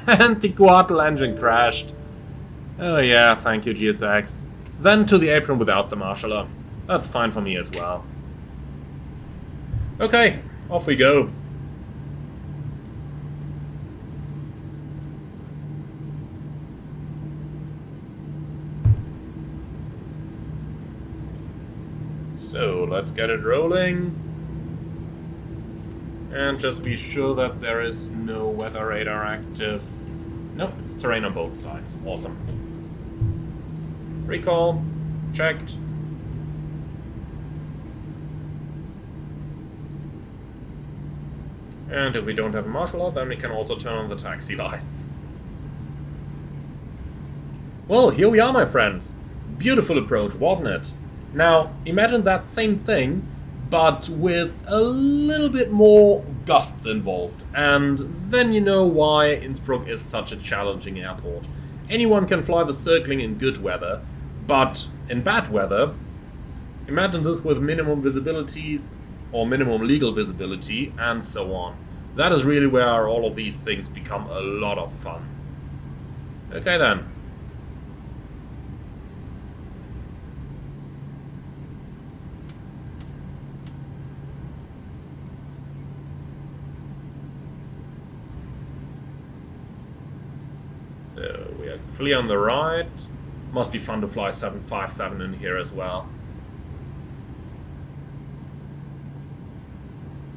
And the Throttle engine crashed. Oh yeah, thank you GSX. Then to the apron without the marshaller. That's fine for me as well. Okay, off we go. So, let's get it rolling. And just be sure that there is no weather radar active. Nope, it's terrain on both sides. Awesome. Recall. Checked. And if we don't have a marshaller, then we can also turn on the taxi lights. Well, here we are, my friends. Beautiful approach, wasn't it? Now, imagine that same thing, but with a little bit more gusts involved. And then you know why Innsbruck is such a challenging airport. Anyone can fly the circling in good weather, but in bad weather, imagine this with minimum visibilities or minimum legal visibility and so on. That is really where all of these things become a lot of fun. Okay then. So we are clear on the right. Must be fun to fly 757 in here as well.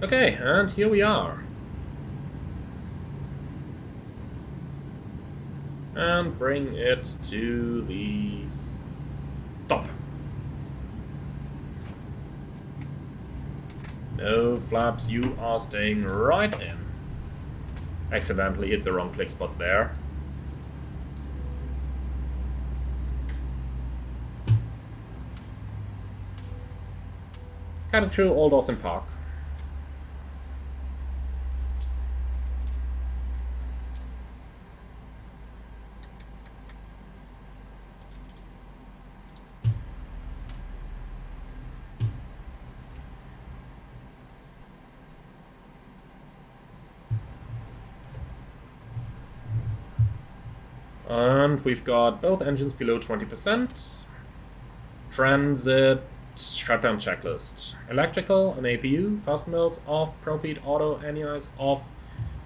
Okay, and here we are. And bring it to the stop. No flaps, you are staying right in. Accidentally hit the wrong click spot there. Cabin crew, all doors in park. And we've got both engines below 20%. Transit, shutdown checklist. Electrical, an APU, fast melts off, propede auto, NEIs off,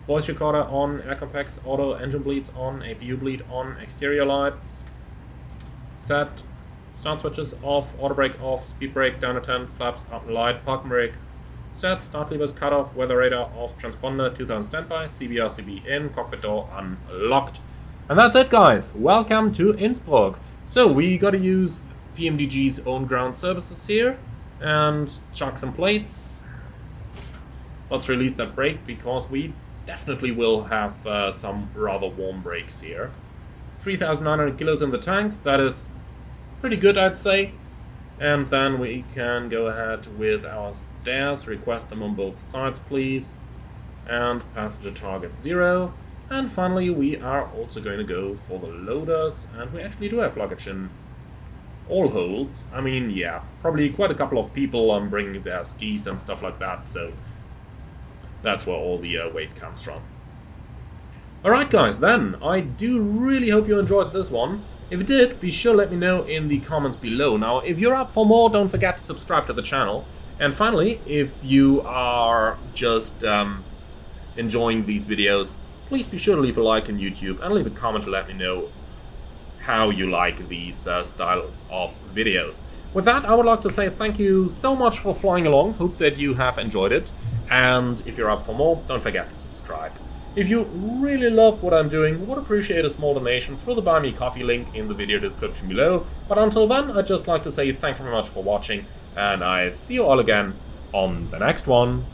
voice recorder on, air compacts auto, engine bleeds on, APU bleed on, exterior lights set, start switches off, auto brake off, speed brake down to 10, flaps up and light, parking brake set, start levers cut off, weather radar off, transponder 2000 standby, CB in, cockpit door unlocked. And that's it, guys. Welcome to Innsbruck. So we got to use PMDG's own ground services here and chuck some plates. Let's release that brake because we definitely will have some rather warm brakes here. 3,900 kilos in the tanks. That is pretty good, I'd say. And then we can go ahead with our stairs, request them on both sides, please. And passenger target 0. And finally, we are also going to go for the loaders, and we actually do have luggage in all holds. I mean, yeah, probably quite a couple of people bringing their skis and stuff like that, so That's where all the weight comes from. Alright guys, then, I do really hope you enjoyed this one. If you did, be sure to let me know in the comments below. Now, if you're up for more, don't forget to subscribe to the channel. And finally, if you are just enjoying these videos, please be sure to leave a like on YouTube and leave a comment to let me know how you like these styles of videos. With that, I would like to say thank you so much for flying along. Hope that you have enjoyed it. And if you're up for more, don't forget to subscribe. If you really love what I'm doing, would appreciate a small donation through the Buy Me Coffee link in the video description below. But until then, I'd just like to say thank you very much for watching, and I see you all again on the next one.